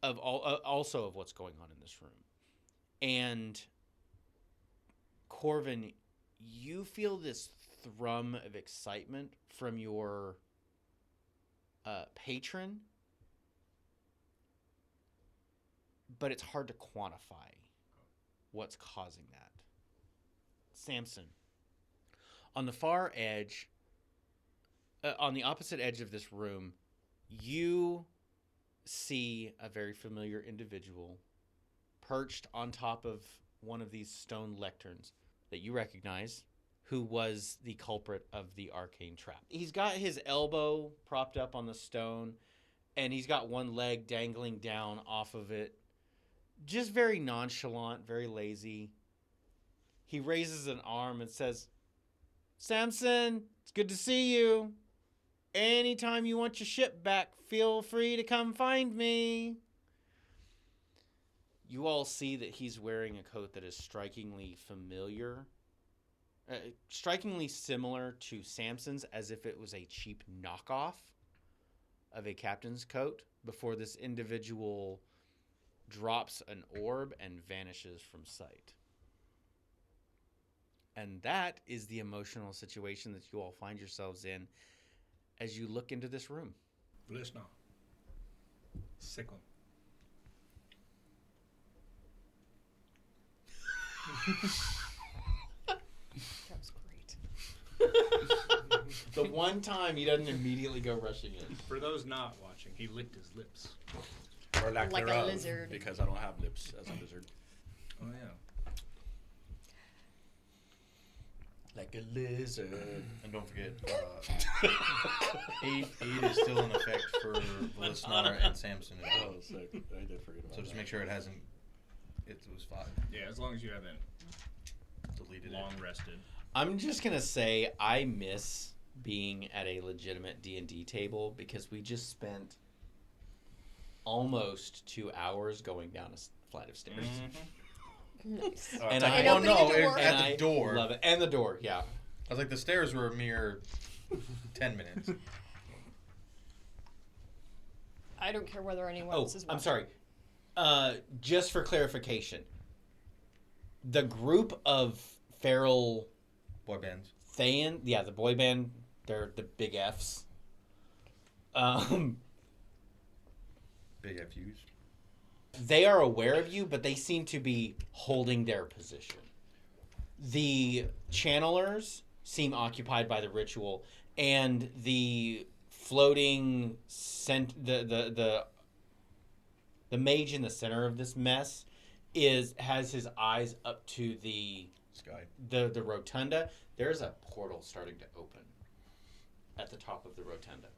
of also of what's going on in this room. And Corvin, you feel this thrum of excitement from your patron, but it's hard to quantify what's causing that. Samson, on the far edge, on the opposite edge of this room, you see a very familiar individual perched on top of one of these stone lecterns that you recognize, who was the culprit of the arcane trap. He's got his elbow propped up on the stone, and he's got one leg dangling down off of it. Just very nonchalant, very lazy. He raises an arm and says, "Samson, it's good to see you. Anytime you want your ship back, feel free to come find me." You all see that he's wearing a coat that is strikingly familiar, strikingly similar to Samson's, as if it was a cheap knockoff of a captain's coat, before this individual drops an orb and vanishes from sight. And that is the emotional situation that you all find yourselves in as you look into this room. Listen. Second. That was great. The one time he doesn't immediately go rushing in. For those not watching, he licked his lips. Or lack Like a thereof, lizard. because I don't have lips as a lizard. Oh yeah. Like a lizard. And don't forget, 8 is still in effect for Vlisnar and Samson as well. Oh, sick. I did forget about So just that. make sure it hasn't. It was 5. Yeah, as long as you haven't Deleted long it. rested. I'm just going to say I miss being at a legitimate D&D table, because we just spent almost 2 hours going down a flight of stairs. Nice. And I I- well, opening no, a door. at And the I door. love it. And the door, yeah. I was like, the stairs were a mere 10 minutes. I don't care whether anyone Oh, else is watching. I'm sorry. Just for clarification, the group of feral Boy bands. Thayan, yeah, the boy band, they're the big Fs. Big FUs. They are aware of you, but they seem to be holding their position. The channelers seem occupied by the ritual, and the floating the mage in the center of this mess has his eyes up to the Sky. the rotunda. There's a portal starting to open at the top of the rotunda.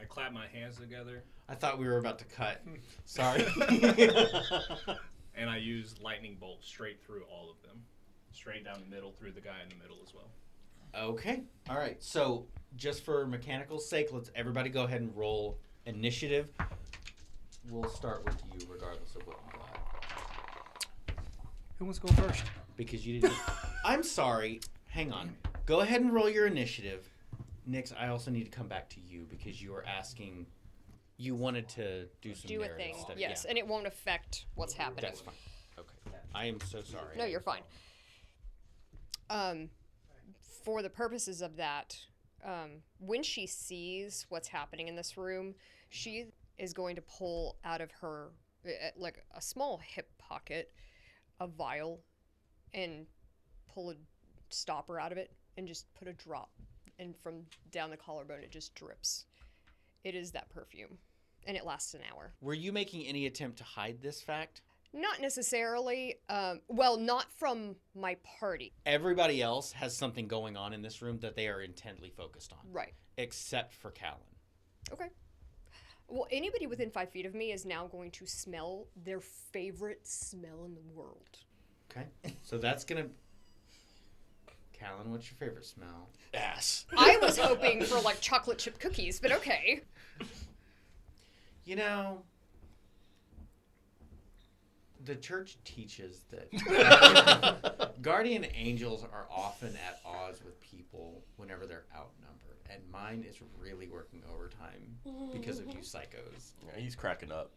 I clap my hands together I thought we were about to cut. Sorry. and I use lightning bolt straight through all of them. Straight down the middle, through the guy in the middle as well. Okay. All right. So, just for mechanical sake, let's everybody go ahead and roll initiative. We'll start with you, regardless of what you got, Who wants to go first? because you didn't. I'm sorry. Hang on. Go ahead and roll your initiative. Nix, I also need to come back to you because you were asking. You wanted to do some Do a narrative thing, stuff. yes, Yeah. and it won't affect what's happening. That's fine. Okay. I am so sorry. No, you're fine. For the purposes of that, when she sees what's happening in this room, she is going to pull out of her, like a small hip pocket, a vial, and pull a stopper out of it, and just put a drop, and from down the collarbone it just drips. It is that perfume, and it lasts an hour. Were you making any attempt to hide this fact? Not necessarily. Well, not from my party. Everybody else has something going on in this room that they are intently focused on. Right. Except for Callan. Okay. Well, anybody within 5 feet of me is now going to smell their favorite smell in the world. Okay. So that's going to... Callan, what's your favorite smell? Ass. I was hoping for like chocolate chip cookies, but okay. You know... The church teaches that guardian angels are often at odds with people when whenever they're outnumbered, and mine is really working overtime because of you psychos. Yeah, he's cracking up.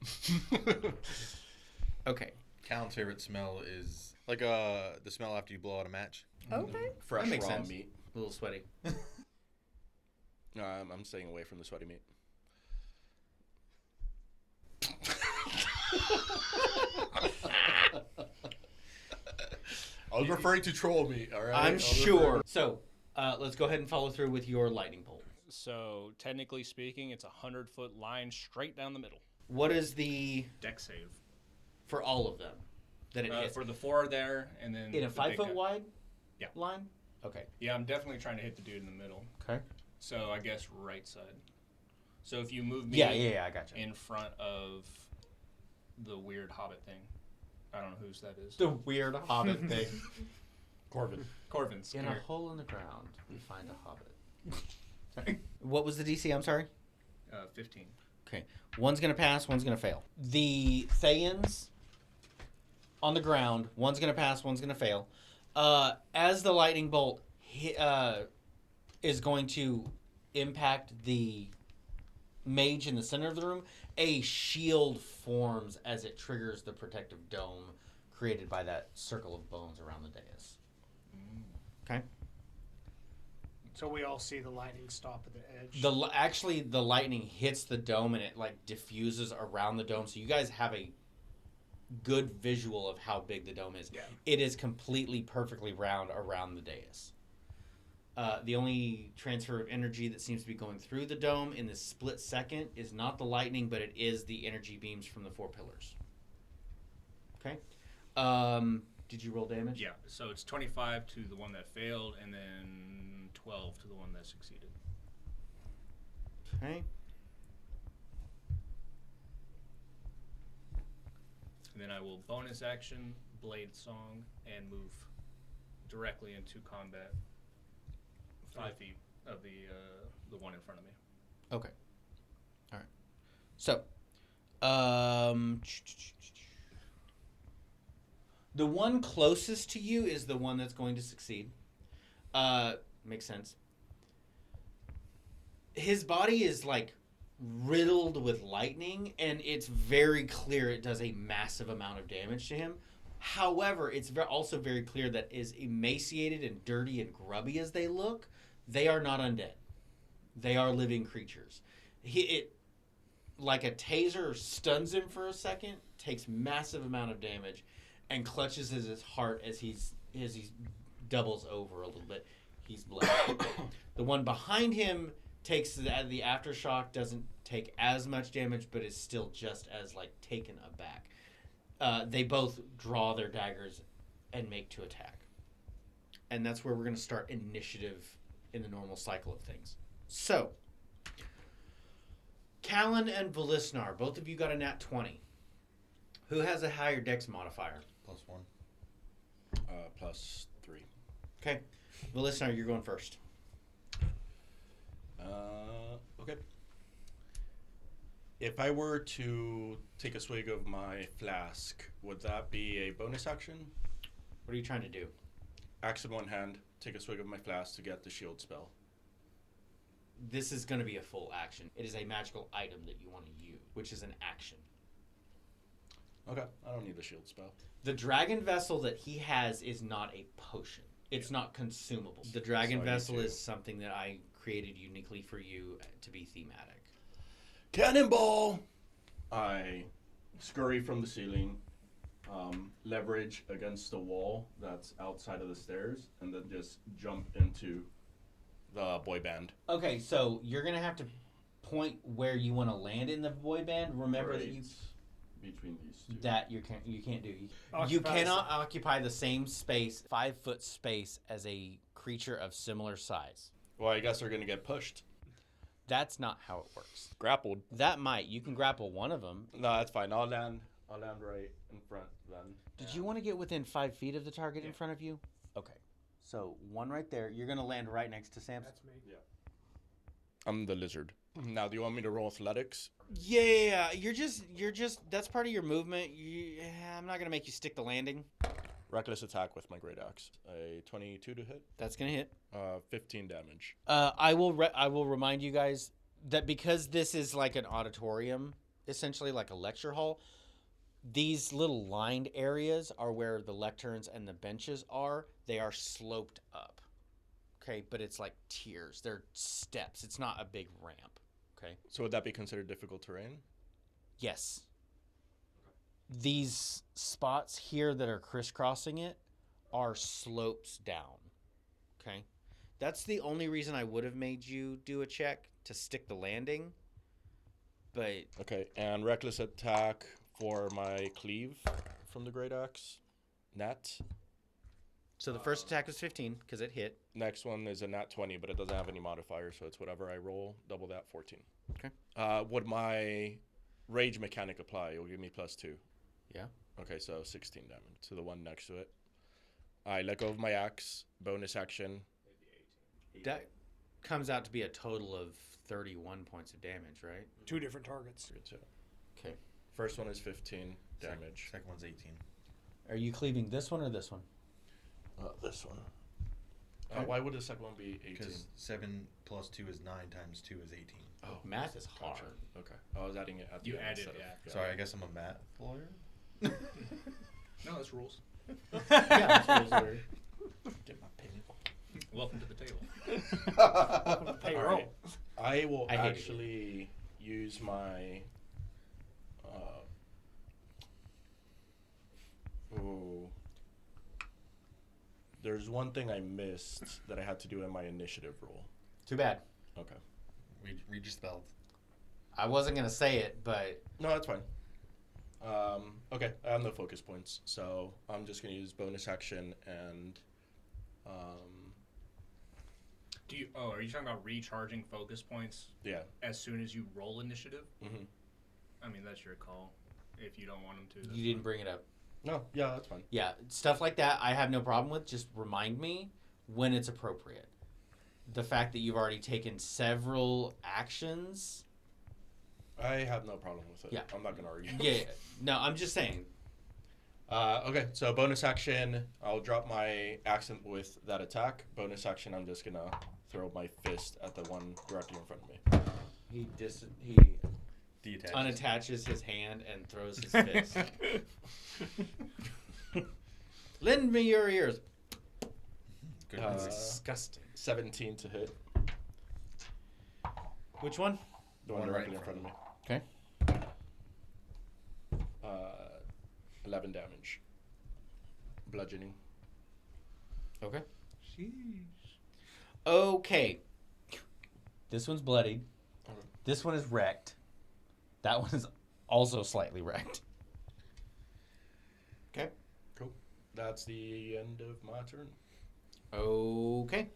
Okay. Callan's favorite smell is like the smell after you blow out a match. Okay. Fresh That makes raw sense. meat. A little sweaty. No, I'm staying away from the sweaty meat. I was referring to troll meat, all right? I'm sure. So, let's go ahead and follow through with your lightning bolt. So technically speaking, it's a 100-foot line straight down the middle. What is the Deck save. for all of them that it hits? For the 4 there, and then In a the 5 big foot guy. wide Yeah. line? Okay. Yeah, I'm definitely trying to hit the dude in the middle. Okay. So I guess right side. So if you move me Yeah, I got you. in front of the weird hobbit thing, I don't know whose that is. The weird hobbit thing. Corvin's. In come a here. hole in the ground, we find a hobbit. What was the DC? I'm sorry? 15. Okay. One's going to pass, one's going to fail. The Thayans on the ground, one's going to pass, one's going to fail. As the lightning bolt is going to impact the mage in the center of the room, a shield forms as it triggers the protective dome created by that circle of bones around the dais. Okay? So we all see the lightning stop at the edge. Actually, the lightning hits the dome and it like diffuses around the dome, so you guys have a good visual of how big the dome is. Yeah. It is completely perfectly round around the dais. The only transfer of energy that seems to be going through the dome in this split second is not the lightning, but it is the energy beams from the 4 pillars. Okay. Did you roll damage? Yeah, so it's 25 to the one that failed, and then 12 to the one that succeeded. Okay. And then I will bonus action, blade song, and move directly into combat 5 feet of the one in front of me. Okay. All right. So, the one closest to you is the one that's going to succeed. Makes sense. His body is like riddled with lightning, and it's very clear it does a massive amount of damage to him. However, it's also very clear that as emaciated and dirty and grubby as they look, they are not undead. They are living creatures. It like a taser stuns him for a second, takes massive amount of damage, and clutches at his heart as he doubles over a little bit. He's bloody. The one behind him takes the aftershock, doesn't take as much damage, but is still just as like taken aback. They both draw their daggers and make to attack. And that's where we're going to start initiative in the normal cycle of things. So, Callan and Velisnar, both of you got a nat 20. Who has a higher dex modifier? +1. +3. Okay. Velisnar, you're going first. Okay. If I were to take a swig of my flask, would that be a bonus action? What are you trying to do? Axe in one hand, take a swig of my flask to get the shield spell. This is going to be a full action. It is a magical item that you want to use, which is an action. Okay, I don't need the shield spell. The dragon vessel that he has is not a potion. It's not consumable. The dragon So I need vessel to- is something that I created uniquely for you to be thematic. Cannonball! I scurry from the ceiling, leverage against the wall that's outside of the stairs, and then just jump into the boy band. Okay, so you're going to have to point where you want to land in the boy band. Remember that you... Between these two. That you can't do. You Occupy cannot occupy the same space, 5-foot space, as a creature of similar size. Well, I guess they're gonna get pushed. That's not how it works. Grappled. That might. You can grapple one of them. No, that's fine. I'll land right in front then. Did you want to get within 5 feet of the target in front of you? Okay. So one right there. You're going to land right next to Sam's. That's me. I'm the lizard. Now, do you want me to roll athletics? Yeah, you're just. That's part of your movement. I'm not going to make you stick the landing. Reckless attack with my great axe. A 22 to hit. That's gonna hit. 15 damage. I will remind you guys that because this is like an auditorium, essentially like a lecture hall, these little lined areas are where the lecterns and the benches are. They are sloped up. Okay, but it's like tiers. They're steps. It's not a big ramp. Okay. So would that be considered difficult terrain? Yes. These spots here that are crisscrossing it are slopes down. Okay. That's the only reason I would have made you do a check to stick the landing. But Okay, and reckless attack for my cleave from the great axe. Nat. so the first attack was 15 because it hit. Next one is a nat 20, but it doesn't have any modifier, so it's whatever I roll. Double that, 14. Okay. Would my rage mechanic apply? It will give me +2. Yeah. Okay, so 16 damage to the one next to it. I let go of my axe. Bonus action. That comes out to be a total of 31 points of damage, right? 2 different targets. Good too. Okay. First one is 15 damage. Second one's 18. Are you cleaving this one or this one? This one. Okay. Why would the second one be 18? Because 7 plus 2 is 9 times 2 is 18. Oh, Math is hard. gotcha. Okay. I was adding it at the You end added, instead of- yeah. got Sorry, it. I guess I'm a math lawyer. No, that's rules. Yeah, that's what Get my penny. Welcome to the table. All right. I will I hate it. actually use my. There's one thing I missed that I had to do in my initiative roll. Too bad. Okay. Read your spells. I wasn't going to say it, but No, that's fine. Okay, I have no focus points, so I'm just gonna use bonus action and. Are you talking about recharging focus points Yeah. as soon as you roll initiative? Mm-hmm. I mean, that's your call. If you don't want them to, that's you didn't fine. bring it up. No, yeah, that's fine. Yeah, stuff like that I have no problem with. Just remind me when it's appropriate. The fact that you've already taken several actions. I have no problem with it. Yeah. I'm not gonna argue. Yeah, no, I'm just saying. Okay, so bonus action, I'll drop my accent with that attack. Bonus action, I'm just gonna throw my fist at the one directly in front of me. He Detach. unattaches his hand and throws his fist. Lend me your ears. Good. That's Uh, disgusting. 17 to hit. Which one? The one One directly right in front of me. Okay. 11 damage. Bludgeoning. Okay. Sheesh. Okay. This one's bloodied. Okay. This one is wrecked. That one is also slightly wrecked. Okay. Cool. That's the end of my turn. Okay.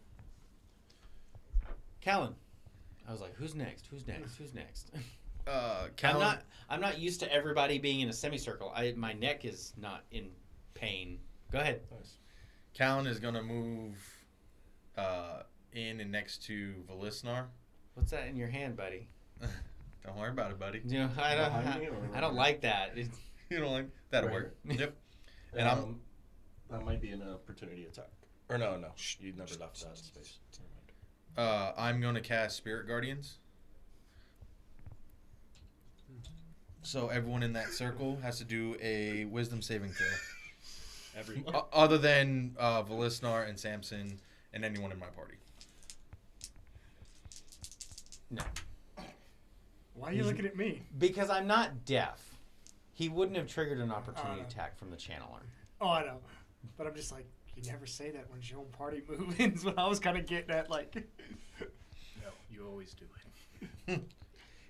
Callan. I was like, who's next? Who's next? Who's next? Callan, I'm not used to everybody being in a semicircle. My neck is not in pain. Go ahead. Nice. Callan is gonna move in and next to Velisnar. What's that in your hand, buddy? Don't worry about it, buddy. You know, Behind me or I don't like that. You don't like that'll Right. work. Yep. And I'm That might be an opportunity attack. Or no. You never left that space. Never mind. I'm gonna cast Spirit Guardians. So everyone in that circle has to do a Wisdom saving throw. Everyone. Other than Velisnar and Samson and anyone in my party. No. Why are you looking at me? Because I'm not deaf. He wouldn't have triggered an opportunity no. attack from the channeler. Oh, I know. But I'm just like, you never say that when it's your own party movements. What I was kind of getting at, like. No, you always do it.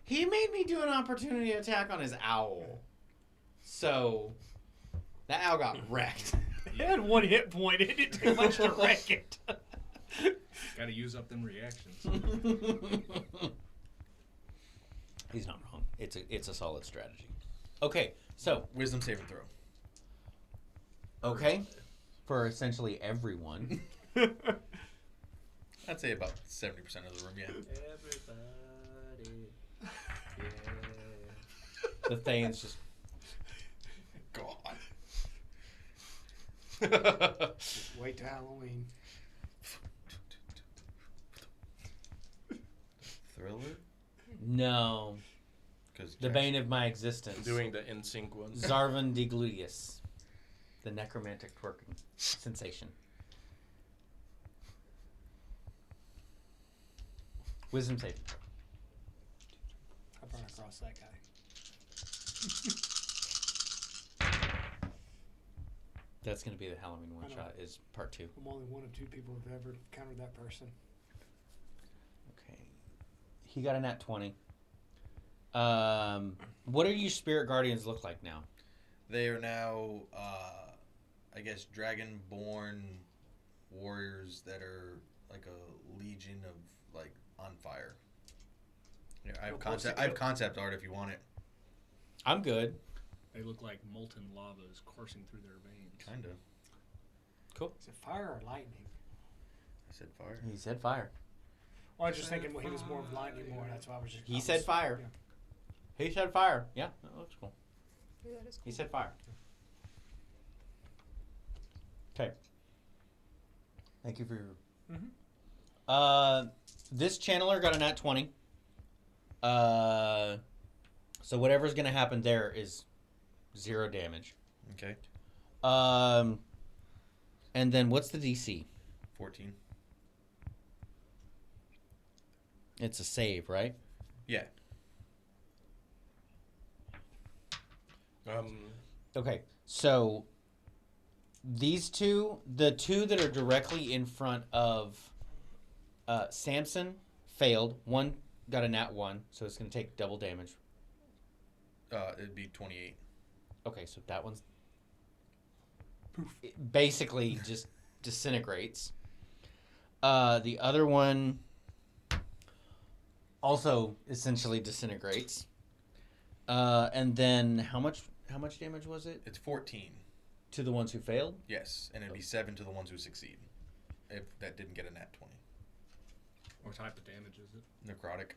He made me do an opportunity attack on his owl. So, that owl got wrecked. It had 1 hit point. It didn't take much to wreck it. Gotta use up them reactions. He's not wrong. It's a solid strategy. Okay, so Wisdom saving throw. okay, for essentially everyone. I'd say about 70% of the room, yeah. Everybody. The Thane's just God. Wait till Halloween. Thriller? No. Because The bane of my existence. Doing the in-sync one. Zarvan de Gluteus. The necromantic twerking sensation. Wisdom save. I've run across that guy. That's going to be the Halloween one I know. shot, is part 2. I'm only one of 2 people who've ever encountered that person. Okay. He got a nat 20. What do your spirit guardians look like now? They are now, I guess, dragonborn warriors that are like a legion of like on fire. Yeah, I have concept art if you want it. I'm good. They look like molten lavas coursing through their veins. Kinda. Cool. Is it fire or lightning? I said fire. He said fire. Well, I was just thinking he was more of lightning more. That's why I was just. He said fire. Yeah. He said fire. Yeah, that looks cool. Yeah, that is He cool. said fire. Okay. Thank you for your. This channeler got a nat 20. So whatever's gonna happen there is 0 damage. Okay. And then what's the DC? 14. It's a save, right? Yeah. Okay, so these two, the 2 that are directly in front of Samson, failed. One got a nat 1, so it's going to take double damage. It'd be 28. Okay, so that one's it basically just disintegrates. The other one also essentially disintegrates. And then how much damage was it It's 14. to the ones who failed? Yes, and it'd be 7 to the ones who succeed. If that didn't get a nat 20. What type of damage is it? Necrotic.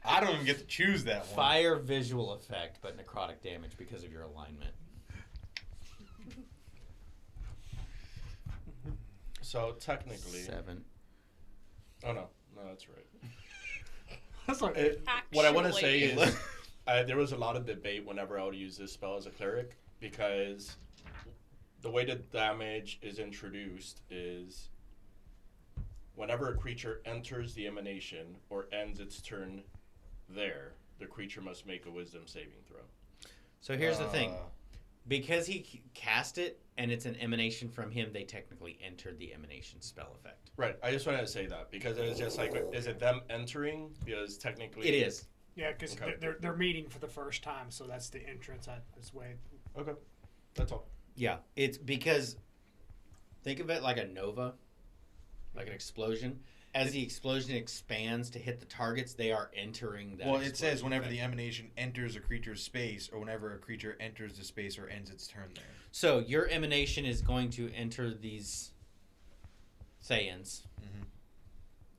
I don't even get to choose that one. Fire visual effect, but necrotic damage because of your alignment. So technically, 7. oh no, that's right. That's like What I want to Actually. say is, there was a lot of debate whenever I would use this spell as a cleric, because the way the damage is introduced is whenever a creature enters the emanation or ends its turn there, the creature must make a wisdom saving throw. So here's the thing. Because he cast it and it's an emanation from him, they technically entered the emanation spell effect. Right, I just wanted to say that because it was just like, is it them entering? Because technically It is. yeah, because Okay. they're meeting for the first time, so that's the entrance. That's way. Okay, that's all. Yeah, it's because think of it like a nova, like an explosion. As the explosion expands to hit the targets, they are entering that. Well, it says explosion whenever effect. the emanation enters a creature's space, or whenever a creature enters the space or ends its turn there. So your emanation is going to enter these Saiyans Mm-hmm.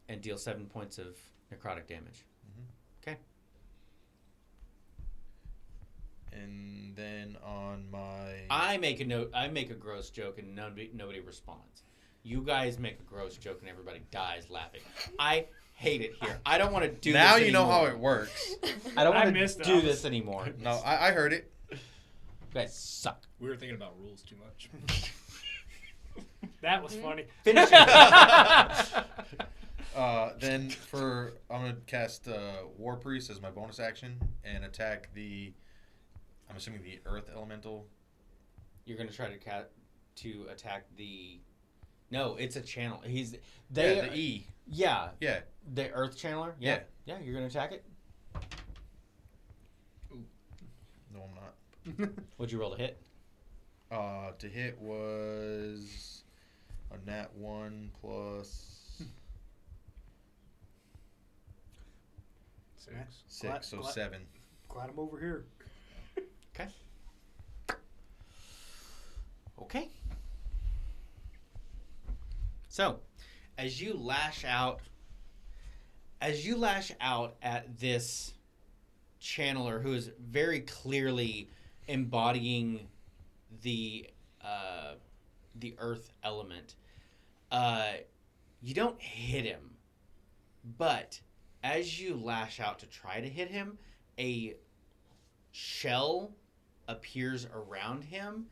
and deal 7 points of necrotic damage. Mm-hmm. Okay. And then on my... I make a note. I make a gross joke and nobody responds. You guys make a gross joke and everybody dies laughing. I hate it here. I don't want to do now this you know how anymore. it works. I don't I want to missed it. do this anymore. No, I heard it. You guys suck. We were thinking about rules too much. That was funny. Finish it. Then I'm gonna cast War Priest as my bonus action and attack the, I'm assuming the Earth Elemental. You're gonna try to attack the. No, it's a channel. The E. Yeah, Yeah. the Earth Channeler. Yeah, yeah. You're gonna attack it. No, I'm not. What'd you roll to hit? To hit was a nat 1 plus 6, so 7. Glad I'm over here. Okay. Okay. So, as you lash out at this channeler who is very clearly embodying the earth element. You don't hit him, but as you lash out to try to hit him, a shell appears around him,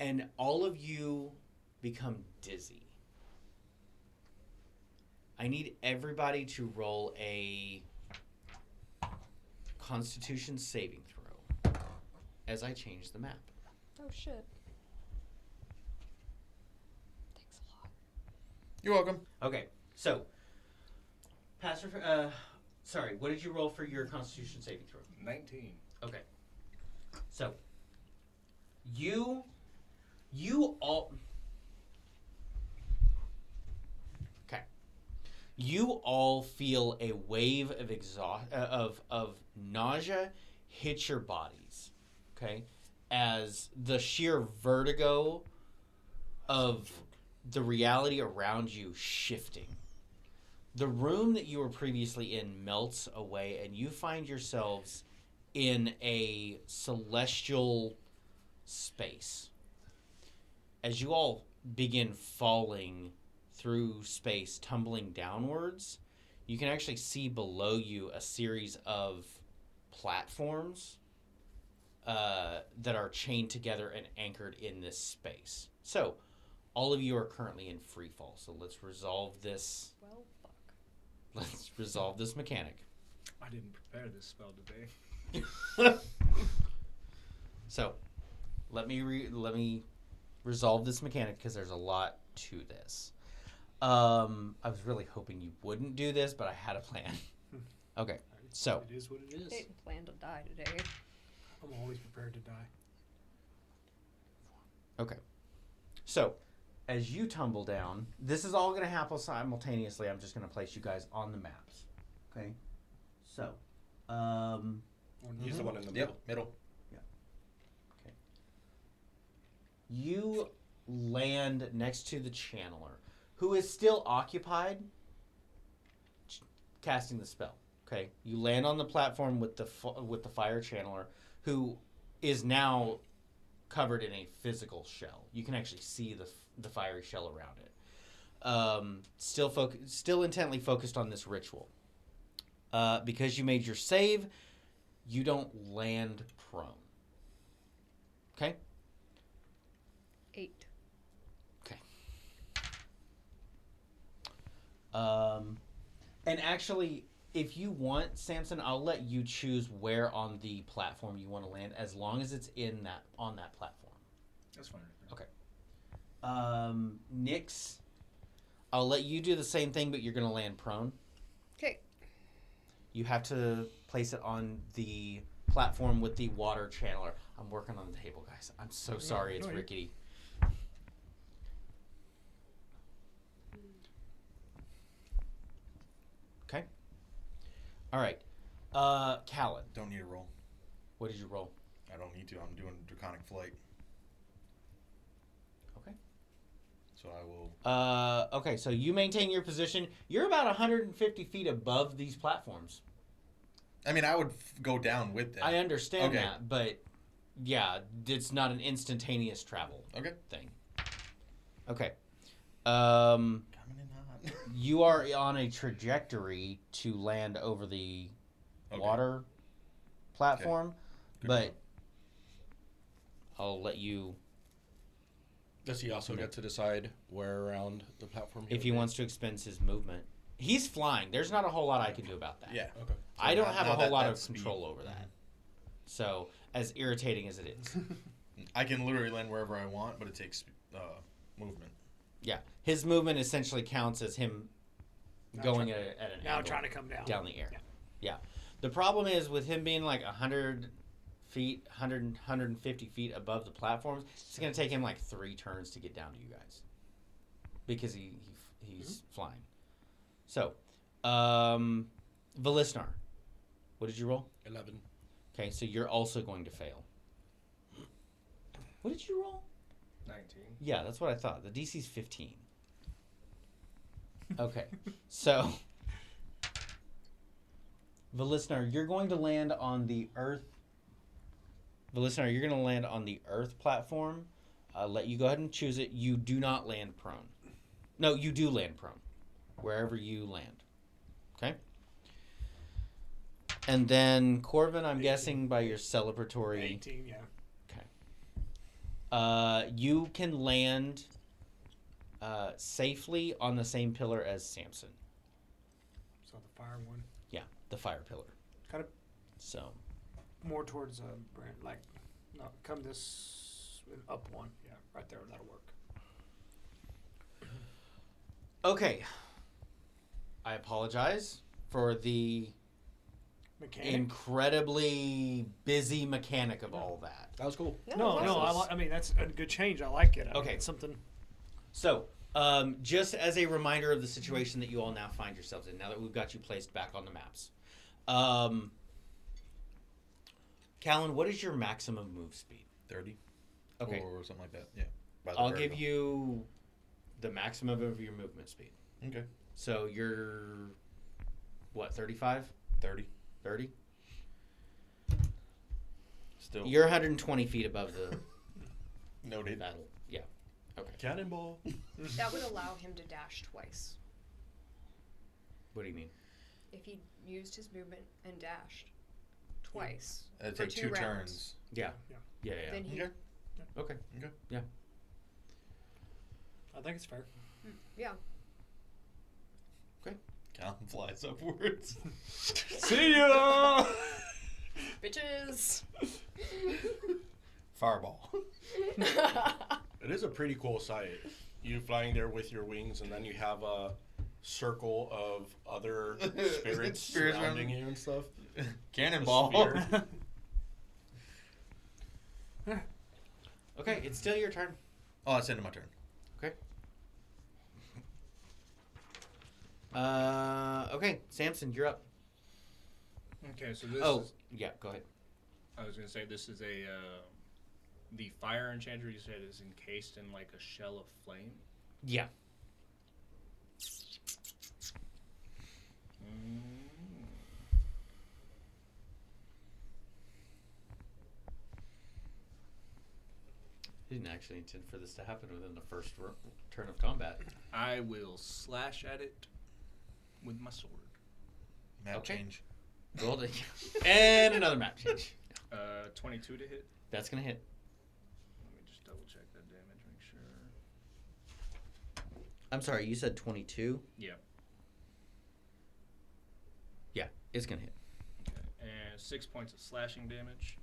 and all of you become dizzy. I need everybody to roll a Constitution saving throw as I change the map. Oh shit. Thanks a lot. You're welcome. Okay, so, Pastor, sorry, what did you roll for your Constitution saving throw? 19. Okay. So, you all... Okay. You all feel a wave of of nausea hit your bodies, okay? As the sheer vertigo of the reality around you shifting. The room that you were previously in melts away, and you find yourselves in a celestial space. As you all begin falling through space, tumbling downwards, you can actually see below you a series of platforms that are chained together and anchored in this space. So, all of you are currently in free fall. So let's resolve this. Well, fuck. Let's resolve this mechanic. I didn't prepare this spell today. So, let me resolve this mechanic because there's a lot to this. I was really hoping you wouldn't do this, but I had a plan. Okay, so It is what it is. I didn't plan to die today. I'm always prepared to die. okay, so as you tumble down, this is all going to happen simultaneously. I'm just going to place you guys on the maps. Okay, so He's the one in the Yep, middle. middle. you land next to the channeler, who is still occupied casting the spell. Okay, you land on the platform with the fire channeler, who is now covered in a physical shell. You can actually see the fiery shell around it. Still intently focused on this ritual. Because you made your save, you don't land prone. Okay. 8. And actually, if you want, Samson, I'll let you choose where on the platform you want to land, as long as it's on that platform. That's fine. Okay. Nyx, I'll let you do the same thing, but you're going to land prone. Okay. You have to place it on the platform with the water channeler. I'm working on the table, guys. I'm so sorry. It's rickety. Okay. All right. Callan, Don't need a roll. what did you roll? I don't need to. I'm doing Draconic Flight. Okay. So I will. Okay, so you maintain your position. You're about 150 feet above these platforms. I mean, I would go down with them. I understand Okay. that, but yeah, it's not an instantaneous travel Okay. thing. Okay. Coming in hot. You are on a trajectory to land over the Okay. water platform, Good but to know. I'll let you, Does he also get to decide where around the platform? if he wants to expend his movement. He's flying. There's not a whole lot I can do about that. Yeah. Okay. I don't now- have now a whole that- lot that of speed. control over that. So, as irritating as it is. I can literally land wherever I want, but it takes movement. Yeah. His movement essentially counts as him going at an Now angle trying to come down. down the air. Yeah. Yeah. The problem is with him being like 100 feet, 150 feet above the platforms, it's going to take him like 3 turns to get down to you guys. Because he's flying. So, Velisnar, what did you roll? 11. Okay, so you're also going to fail. What did you roll? 19. Yeah, that's what I thought. The DC's 15. Okay, so Velisnar, you're going to land on the earth listener, you're going to land on the Earth platform. I'll let you go ahead and choose it. You do not land prone. No, you do land prone. Wherever you land. Okay? And then, Corvin, I'm guessing by your celebratory... 18, yeah. You can land safely on the same pillar as Samson. So the fire one. Yeah, the fire pillar. Kind of So, more towards Brand, like, no, come this up one. Yeah, right there. That'll work. okay. I apologize for the Mechanic. incredibly busy mechanic of all that. That was cool. No, that's no. awesome. I mean, that's a good change. I like it. I Okay. mean, it's something. So, just as a reminder of the situation that you all now find yourselves in, now that we've got you placed back on the maps. Callan, what is your maximum move speed? 30. Okay. Or something like that. Yeah. By the I'll vertical. give you the maximum of your movement speed. Okay. So you're, what, 35? 30. 30? Still. You're 120 feet above the Noted. battle. Yeah. Okay. Cannonball. That would allow him to dash twice What do you mean? if he used his movement and dashed twice. It'd for take 2 2 rounds. turns. Yeah. Yeah. Yeah, yeah. Then he, Okay. Okay. Okay. Yeah. I think it's fair. yeah. Callan flies upwards. See ya. Bitches. Fireball. It is a pretty cool sight. You flying there with your wings, and then you have a circle of other spirits Spirits surrounding around- you and stuff. Cannonball. Sphere. Okay, it's still your turn. Oh, it's into my turn. Okay, Samson, you're up. Okay, so this Oh, is. yeah, go ahead. I was gonna say this is a. The fire enchanter you said is encased in like a shell of flame. Yeah. Didn't actually intend for this to happen within the first turn of combat. I will slash at it with my sword. Map Okay. change. Roll the and another map change. 22 to hit. That's gonna hit. Let me just double check that damage, make sure. I'm sorry, you said 22. Yeah. Yeah, it's gonna hit. Okay. And 6 points of slashing damage.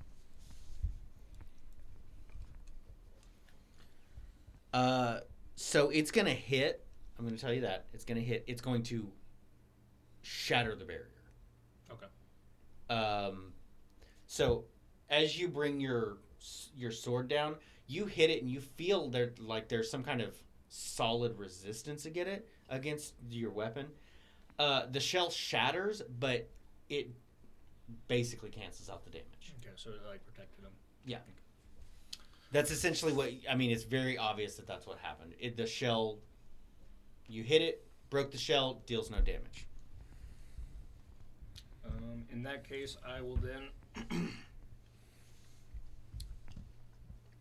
So it's gonna hit. I'm gonna tell you that it's gonna hit. It's going to shatter the barrier. Okay. So as you bring your sword down, you hit it and you feel there's some kind of solid resistance against your weapon. The shell shatters, but it basically cancels out the damage. Okay, so it like protected him. Yeah. That's essentially what I mean. It's very obvious that that's what happened. The shell, you hit it, broke the shell, deals no damage. In that case, I will then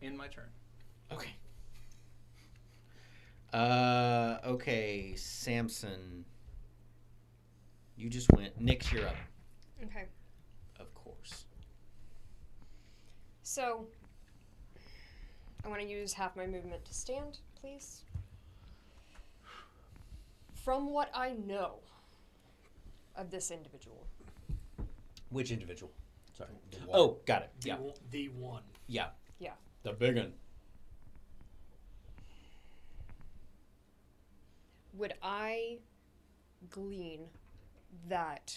end my turn. Okay. Okay, Samson. You just went. Nix, you're up. Okay. Of course. So, I want to use half my movement to stand, please. From what I know of this individual, Which individual? Sorry. The one. Oh, got it. Yeah. The one. Yeah. yeah, The big one. would I glean that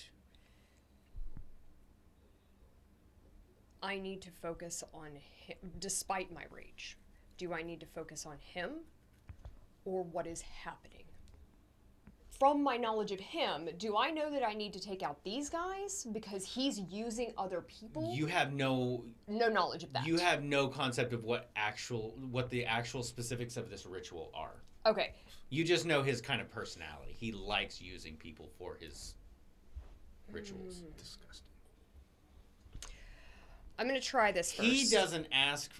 I need to focus on him, despite my rage? Do I need to focus on him or what is happening? From my knowledge of him, do I know that I need to take out these guys because he's using other people? You have no No knowledge of that. you have no concept of what the actual specifics of this ritual are. Okay. You just know his kind of personality. He likes using people for his rituals. Disgusting. I'm going to try this first. He doesn't ask.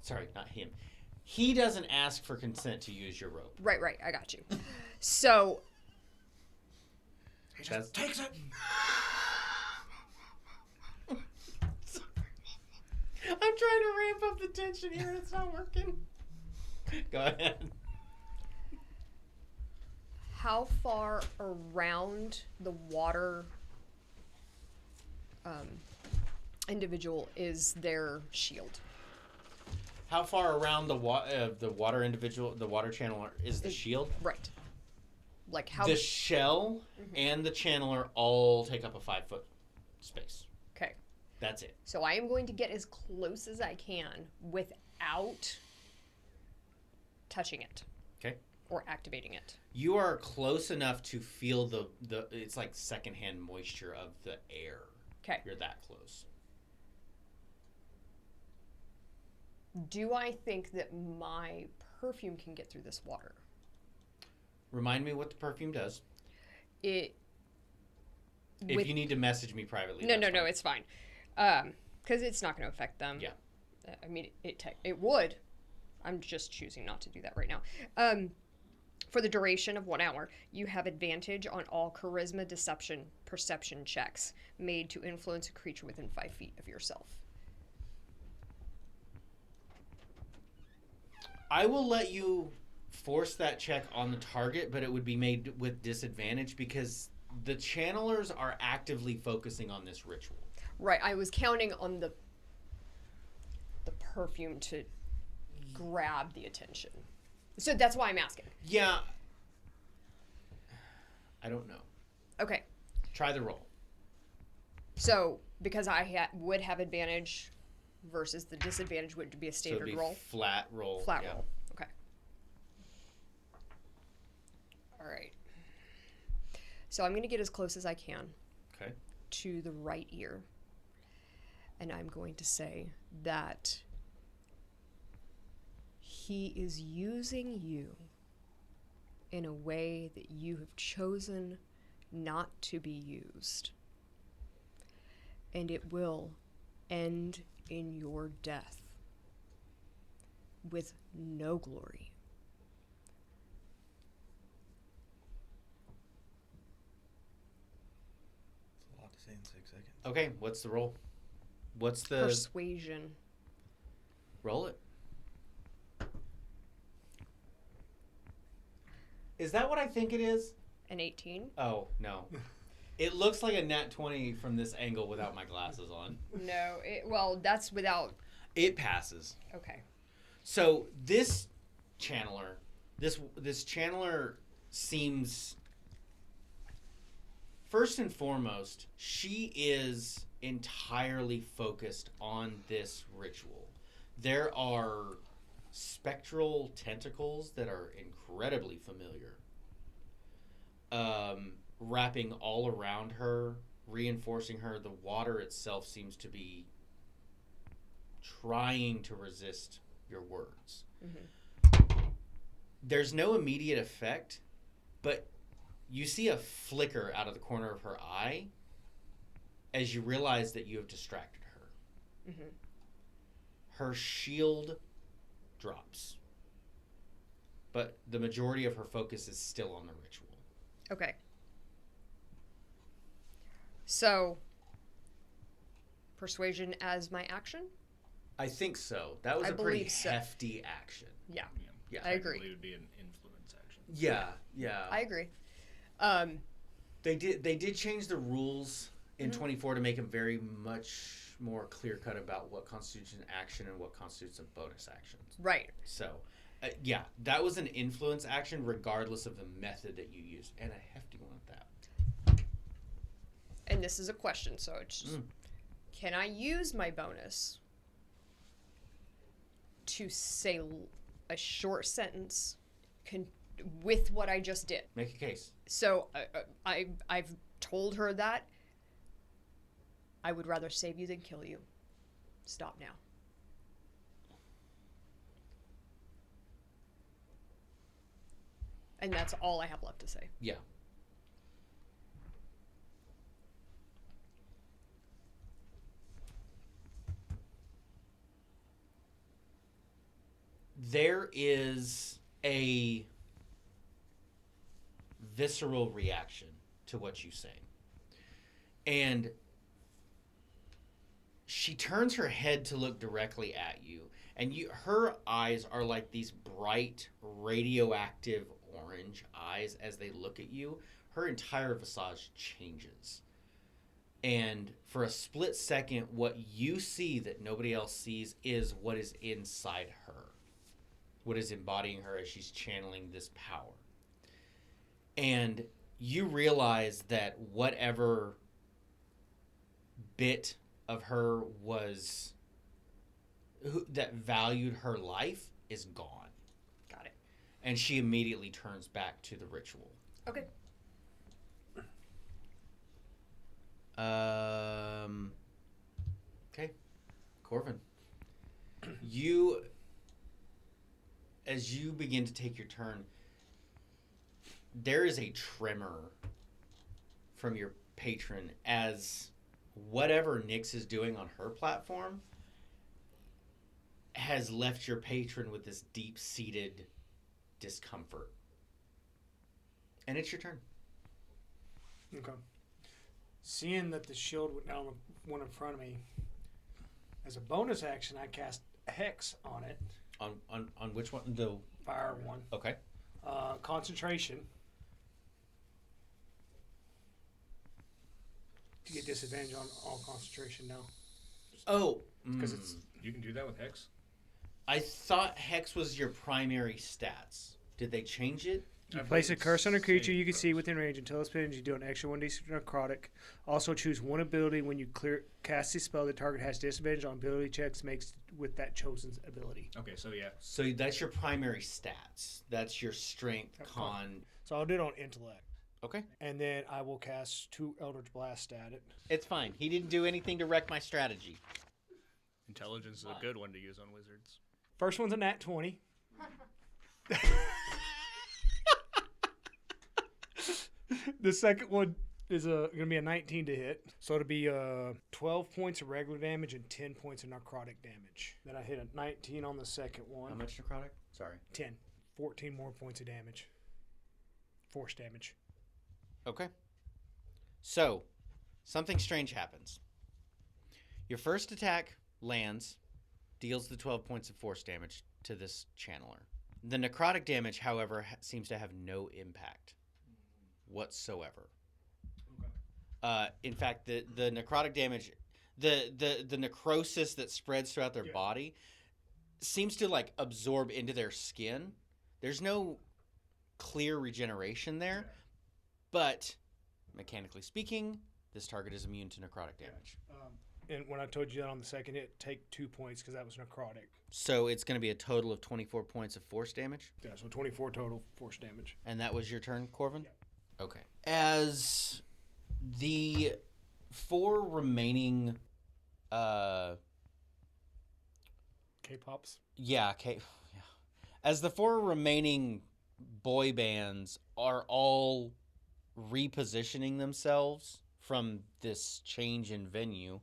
Sorry, not him. He doesn't ask for consent to use your rope. Right. I got you. So, He That's- just takes it. I'm trying to ramp up the tension here. It's not working. Go ahead. how far around the water individual is their shield? How far around the water individual, the water channel is the shield? Right. Like how? The shell and the channeler all take up a 5-foot space. Okay. That's it. So I am going to get as close as I can without touching it. Okay. Or activating it. You are close enough to feel the it's like secondhand moisture of the air. Okay. You're that close. Do I think that my perfume can get through this water? Remind me what the perfume does. It. If you need to message me privately. No, that's fine. it's fine. Because it's not going to affect them. Yeah. I mean, it would. I'm just choosing not to do that right now. For the duration of 1 hour, you have advantage on all charisma, deception, perception checks made to influence a creature within 5 feet of yourself. I will let you force that check on the target, but it would be made with disadvantage because the channelers are actively focusing on this ritual. Right. I was counting on the perfume to grab the attention. So that's why I'm asking. Yeah. I don't know. Okay. Try the roll. So because I would have advantage versus the disadvantage would be a So it'd standard be roll. flat roll. Flat yeah. roll. Okay. All right. So I'm going to get as close as I can Okay. to the right ear. And I'm going to say that he is using you in a way that you have chosen not to be used. And it will end in your death with no glory. It's a lot to say in 6 seconds. Okay, what's the roll? What's the... Persuasion. Roll it. Is that what I think it is? An 18? Oh, no. It looks like a nat 20 from this angle without my glasses on. No, well, that's without... It passes. Okay. So this channeler, this channeler seems... First and foremost, she is entirely focused on this ritual. There are spectral tentacles that are incredibly familiar, wrapping all around her, reinforcing her. The water itself seems to be trying to resist your words. Mm-hmm. There's no immediate effect, but you see a flicker out of the corner of her eye as you realize that you have distracted her. Mm-hmm. Her shield drops, but the majority of her focus is still on the ritual. Okay. So, persuasion as my action? I think so. That was I a pretty believe so. hefty action. Yeah. Yeah. I agree. Technically, it would be an influence action. Yeah. I agree. They did change the rules in 24 to make them very much more clear cut about what constitutes an action and what constitutes a bonus action. Right. So, yeah, that was an influence action regardless of the method that you used, and a hefty one at that. And this is a question, so it's just, can I use my bonus to say a short sentence with what I just did? Make a case. So I've told her that I would rather save you than kill you. Stop now. And that's all I have left to say. Yeah. there is a visceral reaction to what you say. And she turns her head to look directly at you, and her eyes are like these bright, radioactive orange eyes as they look at you. Her entire visage changes. And for a split second, what you see that nobody else sees is what is inside her, what is embodying her as she's channeling this power. And you realize that whatever bit of her was that valued her life is gone. Got it. And she immediately turns back to the ritual. Okay. Okay. Corvin. As you begin to take your turn, there is a tremor from your patron as whatever Nyx is doing on her platform has left your patron with this deep-seated discomfort. And it's your turn. Okay. Seeing that the shield went down the one in front of me, as a bonus action, I cast Hex on it. On which one? The fire one. Okay. Concentration. You get disadvantage on all concentration now. Oh, Because it's You can do that with Hex? I thought Hex was your primary stats. Did they change it? you I place a believe curse on a it's creature saving you can see throws. within range until it's finished. You do an extra 1d6 necrotic. Also choose one ability when you cast the spell. The target has disadvantage on ability checks makes with that chosen ability. Okay, so yeah. So that's your primary stats. That's your strength, Okay. con. So I'll do it on intellect. Okay. And then I will cast 2 Eldritch Blast at it. It's fine. He didn't do anything to wreck my strategy. Intelligence is a good one to use on wizards. First one's a nat 20. The second one is going to be a 19 to hit. So it'll be 12 points of regular damage and 10 points of necrotic damage. Then I hit a 19 on the second one. How much necrotic? Sorry. 10. 14 more points of damage. Force damage. Okay. So, something strange happens. Your first attack lands, deals the 12 points of force damage to this channeler. The necrotic damage, however, seems to have no impact whatsoever. In fact, the necrotic damage, the necrosis that spreads throughout their body seems to like absorb into their skin. There's no clear regeneration there, but mechanically speaking, this target is immune to necrotic damage. And when I told you that on the second hit, take 2 points because that was necrotic. So it's going to be a total of 24 points of force damage. Yeah, so 24 total force damage. And that was your turn, Corvin? Okay. As the 4 remaining K-pops. yeah. As the 4 remaining boy bands are all repositioning themselves from this change in venue,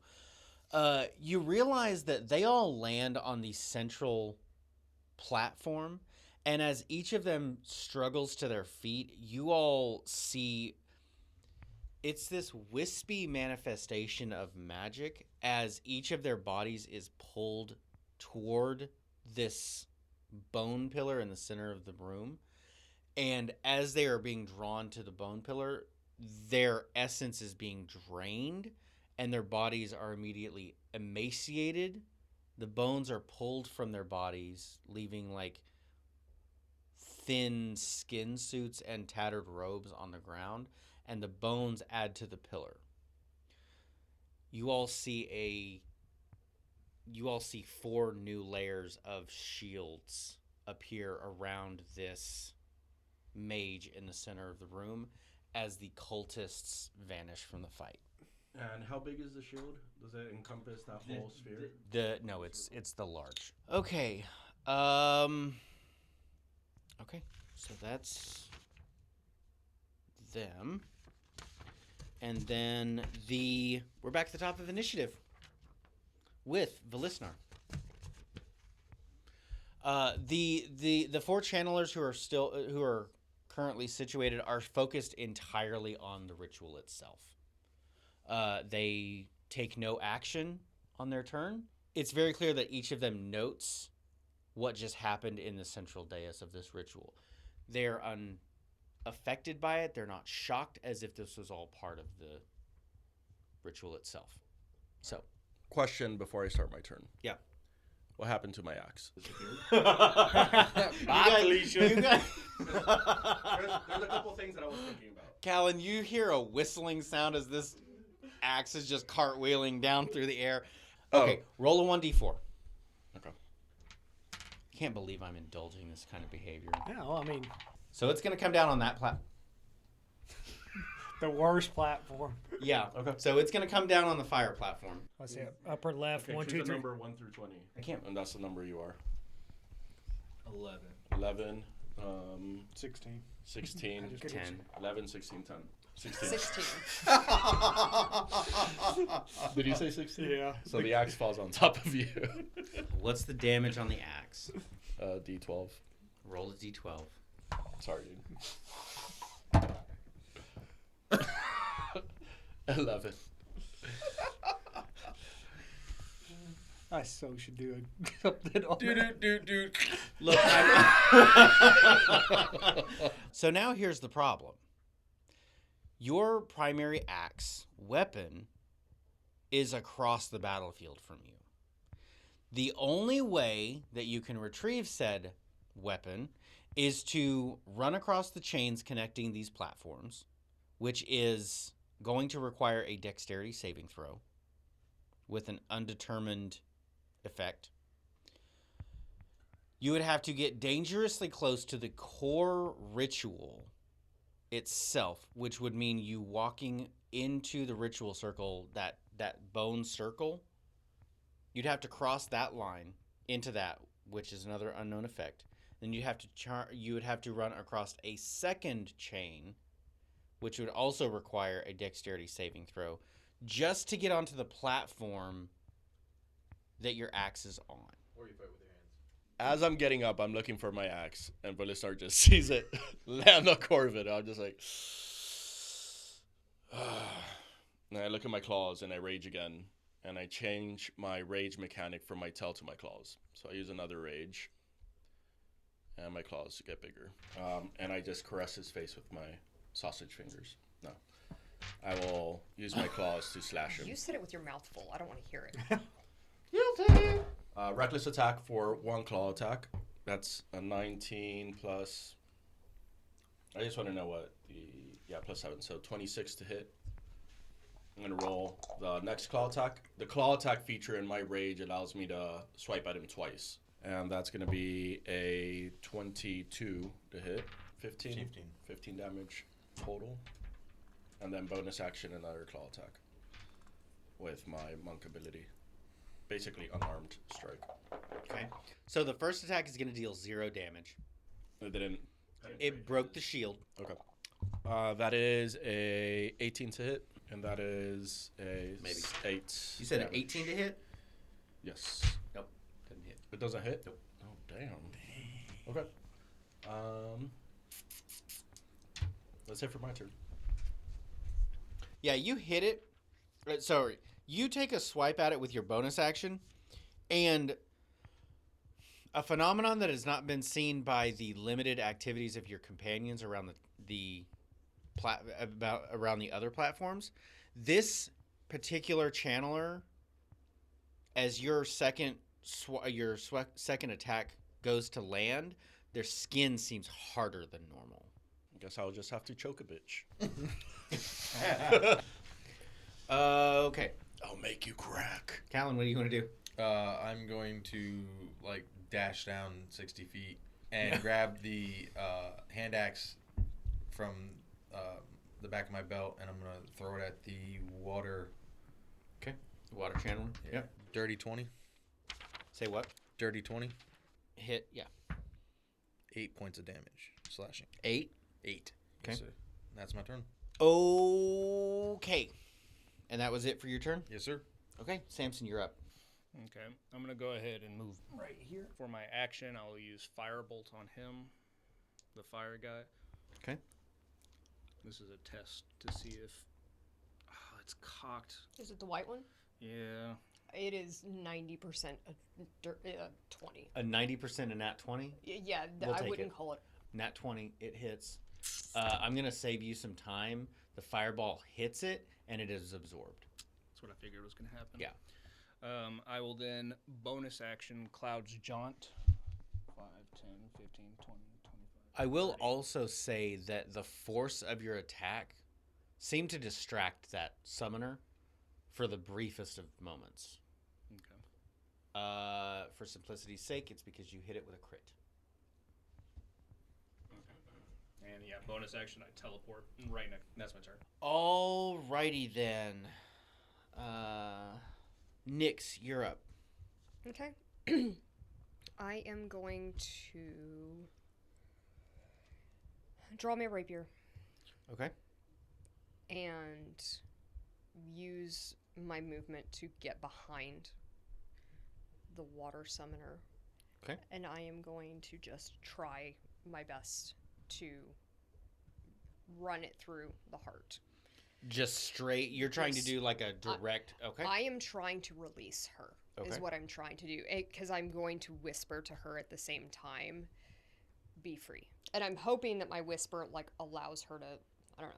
you realize that they all land on the central platform, and as each of them struggles to their feet, you all see it's this wispy manifestation of magic as each of their bodies is pulled toward this bone pillar in the center of the room. And as they are being drawn to the bone pillar, their essence is being drained and their bodies are immediately emaciated. The bones are pulled from their bodies, leaving like thin skin suits and tattered robes on the ground, and the bones add to the pillar. You all see 4 new layers of shields appear around this mage in the center of the room as the cultists vanish from the fight. And how big is the shield? Does it encompass that whole sphere? No, it's the large. Okay. Okay. So that's them. And then we're back to the top of initiative with the listener. The four channelers who are currently situated are focused entirely on the ritual itself. They take no action on their turn. It's very clear that each of them notes what just happened in the central dais of this ritual. They're unaffected by it. They're not shocked, as if this was all part of the ritual itself. So, Question before I start my turn. yeah. What happened to my axe? Bye, Felicia. There's a couple things that I was thinking about. Callan, you hear a whistling sound as this axe is just cartwheeling down through the air. Okay, roll a 1d4. Okay. Can't believe I'm indulging this kind of behavior. Yeah, well, I mean, So it's going to come down on that platform. the worst platform. Yeah. Okay. So it's going to come down on the fire platform. Let's see, upper left, Okay, 1, choose 2, the 3. number 1 through 20. I can't. And that's the number you are. 11. 11, 16. 16, just 10. 11, 16, 10. 16. 16. Did you say 16? Yeah. So the axe falls on top of you. What's the damage on the axe? D12. Roll a d12. Sorry, dude. 11. I so should do something on that. Dude. Look. So now here's the problem. Your primary axe weapon is across the battlefield from you. The only way that you can retrieve said weapon is to run across the chains connecting these platforms, which is going to require a dexterity saving throw with an undetermined effect. You would have to get dangerously close to the core ritual itself, which would mean you walking into the ritual circle, that bone circle. You'd have to cross that line into that, which is another unknown effect. Then you would have to run across a second chain, which would also require a dexterity saving throw, just to get onto the platform that your axe is on. Or you fight with your hands. As I'm getting up, I'm looking for my axe, and Belisar just sees it land on the core of it. I'm just like, and I look at my claws, and I rage again, and I change my rage mechanic from my tail to my claws. So I use another rage, and my claws get bigger. And I just caress his face with my sausage fingers. No, I will use my claws to slash him. You said it with your mouth full. I don't want to hear it. Reckless attack for 1 claw attack. That's a 19 plus. I just want to know what plus 7. So 26 to hit. I'm going to roll the next claw attack. The claw attack feature in my rage allows me to swipe at him twice. And that's going to be a 22 to hit. 15 damage total. And then bonus action, another claw attack with my monk ability. Basically unarmed strike. Okay. So the first attack is going to deal 0 damage. It didn't. It broke the shield. Okay. That is a 18 to hit, and that is a Maybe. 8. You said an damage. 18 to hit? Yes. Nope. Didn't hit. It doesn't hit? Nope. Oh, damn. Okay. That's it for my turn. Yeah, you hit it. Sorry. You take a swipe at it with your bonus action, and a phenomenon that has not been seen by the limited activities of your companions around around the other platforms. This particular channeler, as your second attack goes to land, their skin seems harder than normal. Guess I'll just have to choke a bitch. Okay. I'll make you crack. Callan, what are you going to do? I'm going to dash down 60 feet and grab the hand axe from the back of my belt, and I'm going to throw it at the water. Okay. Water channeler. Yeah. Yep. Dirty 20. Say what? Dirty 20. Hit. Yeah. 8 points of damage. Slashing. 8. 8. Okay. Yes, sir. That's my turn. Okay. And that was it for your turn? Yes, sir. Okay. Samson, you're up. Okay, I'm gonna go ahead and move right here. For my action, I'll use Firebolt on him, the fire guy. Okay. This is a test to see if it's cocked. Is it the white one? Yeah. It is 90% a 20. A 90% a nat 20? Yeah, We'll I take wouldn't it. call it. Nat 20, it hits. I'm going to save you some time. The fireball hits it, and it is absorbed. That's what I figured was going to happen. Yeah. I will then bonus action Cloud's Jaunt. 5, 10, 15, 20, 25. I will 30. also say that the force of your attack seemed to distract that summoner for the briefest of moments. Okay. For simplicity's sake, it's because you hit it with a crit. And yeah, bonus action, I teleport right next. That's my turn. Alrighty then. Nyx, you're up. Okay. I am going to draw my rapier Okay. and use my movement to get behind the water summoner. Okay. And I am going to just try my best to run it through the heart. Just straight. You're trying to Yes. do like a direct. Okay. I am trying to release her, is Okay. what I'm trying to do. Because I'm going to whisper to her at the same time, be free. And I'm hoping that my whisper, like, allows her to, I don't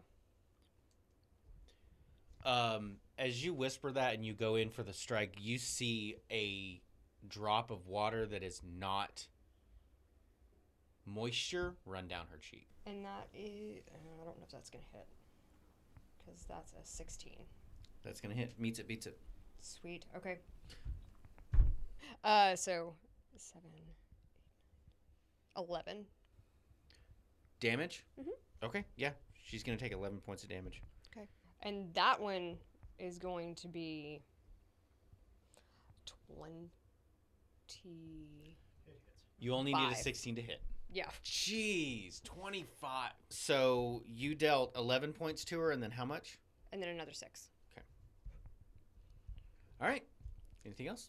know. As you whisper that and you go in for the strike, you see a drop of water that is not moisture run down her cheek. And that is, I don't know if that's going to hit. Because that's a 16. That's gonna hit. Meets it, beats it. Sweet. Okay. So 7, 11. Damage? Mhm. Okay, yeah. She's gonna take 11 points of damage. Okay. And that one is going to be 20. You only need a 5. 16 to hit. Yeah. Jeez, 25. So you dealt 11 points to her, and then how much? And then another 6. All right. Anything else?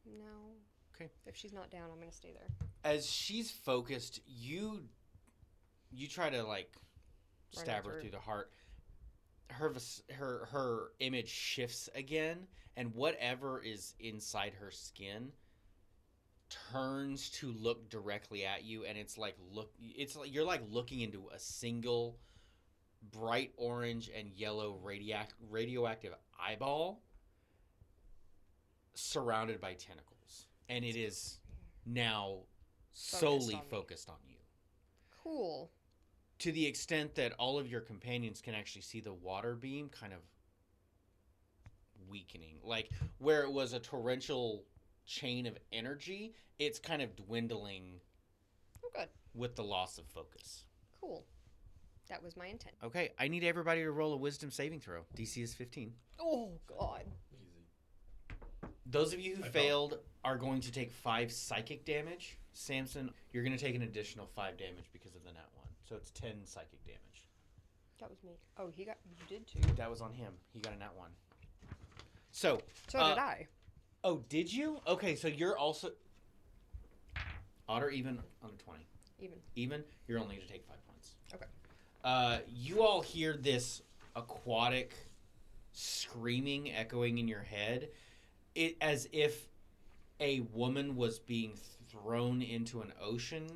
No. Okay. If she's not down, I'm going to stay there. As she's focused, you try to like Run stab her her through. through the heart. Her image shifts again, and whatever is inside her skin turns to look directly at you, and it's like you're like looking into a single bright orange and yellow radioactive eyeball surrounded by tentacles, and it is now solely on me. focused on you, Cool. to the extent that all of your companions can actually see the water beam kind of weakening, like where it was a torrential chain of energy, it's kind of dwindling Oh, good. with the loss of focus. Cool. That was my intent. Okay, I need everybody to roll a wisdom saving throw. DC is 15. Oh, God. Easy. Those of you who I failed are going to take 5 psychic damage. Samson, you're going to take an additional 5 damage because of the nat 1. So it's 10 psychic damage. That was me. Oh, you did too. That was on him. He got a nat 1. So So did I. Oh, did you? Okay, so you're also odd or even on a 20. Even. Even, you're only going to take 5 points. Okay. You all hear this aquatic screaming echoing in your head, it as if a woman was being thrown into an ocean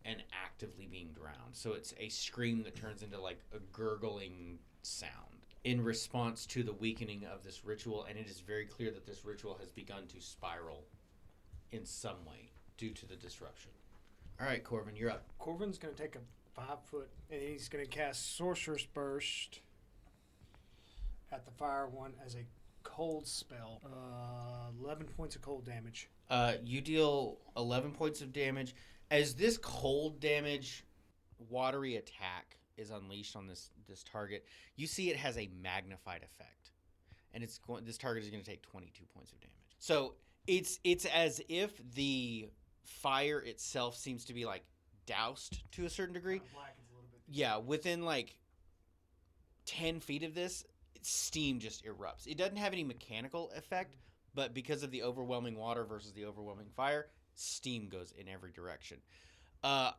and actively being drowned. So it's a scream that turns into like a gurgling sound in response to the weakening of this ritual, and it is very clear that this ritual has begun to spiral in some way due to the disruption. All right, Corbin, you're up. Corvin's going to take a 5 foot, and he's going to cast Sorcerer's Burst at the fire one as a cold spell. 11 points of cold damage. You deal 11 points of damage. As this cold damage, watery attack is unleashed on this target, you see it has a magnified effect, and this target is going to take 22 points of damage. So it's as if the fire itself seems to be like doused to a certain degree. Blackens a little bit. Yeah, within like 10 feet of this, steam just erupts. It doesn't have any mechanical effect, but because of the overwhelming water versus the overwhelming fire, steam goes in every direction. I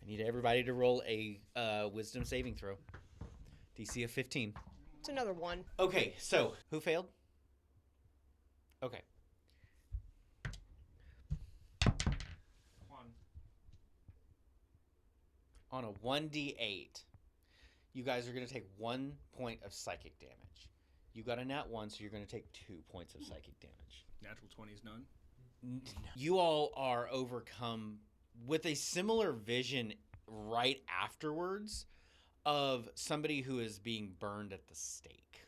need everybody to roll a wisdom saving throw. DC of 15. It's another one. Okay, so who failed? Okay. One. On a 1d8, you guys are going to take 1 point of psychic damage. You got a nat 1, so you're going to take 2 points of psychic damage. Natural 20s, none. You all are overcome with a similar vision right afterwards of somebody who is being burned at the stake.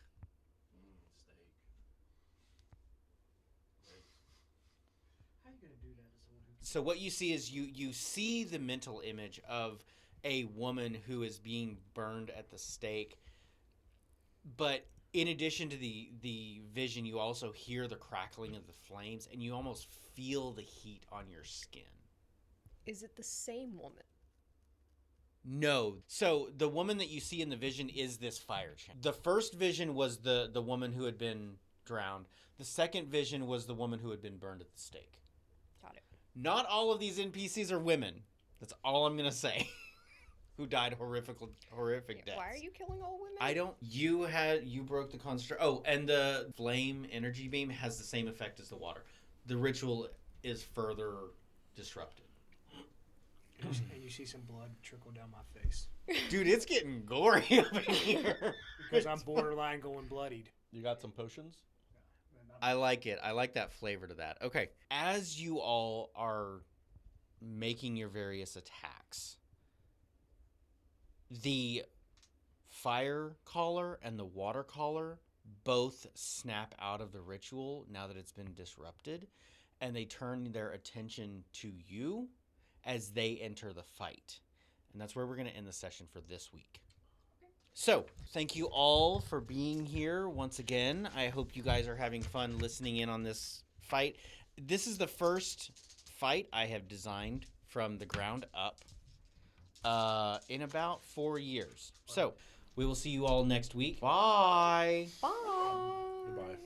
Steak. How are you gonna do that as someone who? So what you see is you see the mental image of a woman who is being burned at the stake, but in addition to the vision, you also hear the crackling of the flames, and you almost feel the heat on your skin. Is it the same woman? No. So the woman that you see in the vision is this fire champ. The first vision was the woman who had been drowned. The second vision was the woman who had been burned at the stake. Got it. Not all of these NPCs are women. That's all I'm going to say. Who died horrific deaths. Why are you killing all women? I don't. You broke the construct. Oh, and the flame energy beam has the same effect as the water. The ritual is further disrupted. And you see some blood trickle down my face. Dude, it's getting gory up in here. Because I'm borderline going bloodied. You got some potions? I like it. I like that flavor to that. Okay. As you all are making your various attacks, the fire caller and the water caller both snap out of the ritual now that it's been disrupted, and they turn their attention to you as they enter the fight. And that's where we're going to end the session for this week. So, thank you all for being here once again. I hope you guys are having fun listening in on this fight. This is the first fight I have designed from the ground up in about 4 years. So, we will see you all next week. Bye! Bye. Goodbye.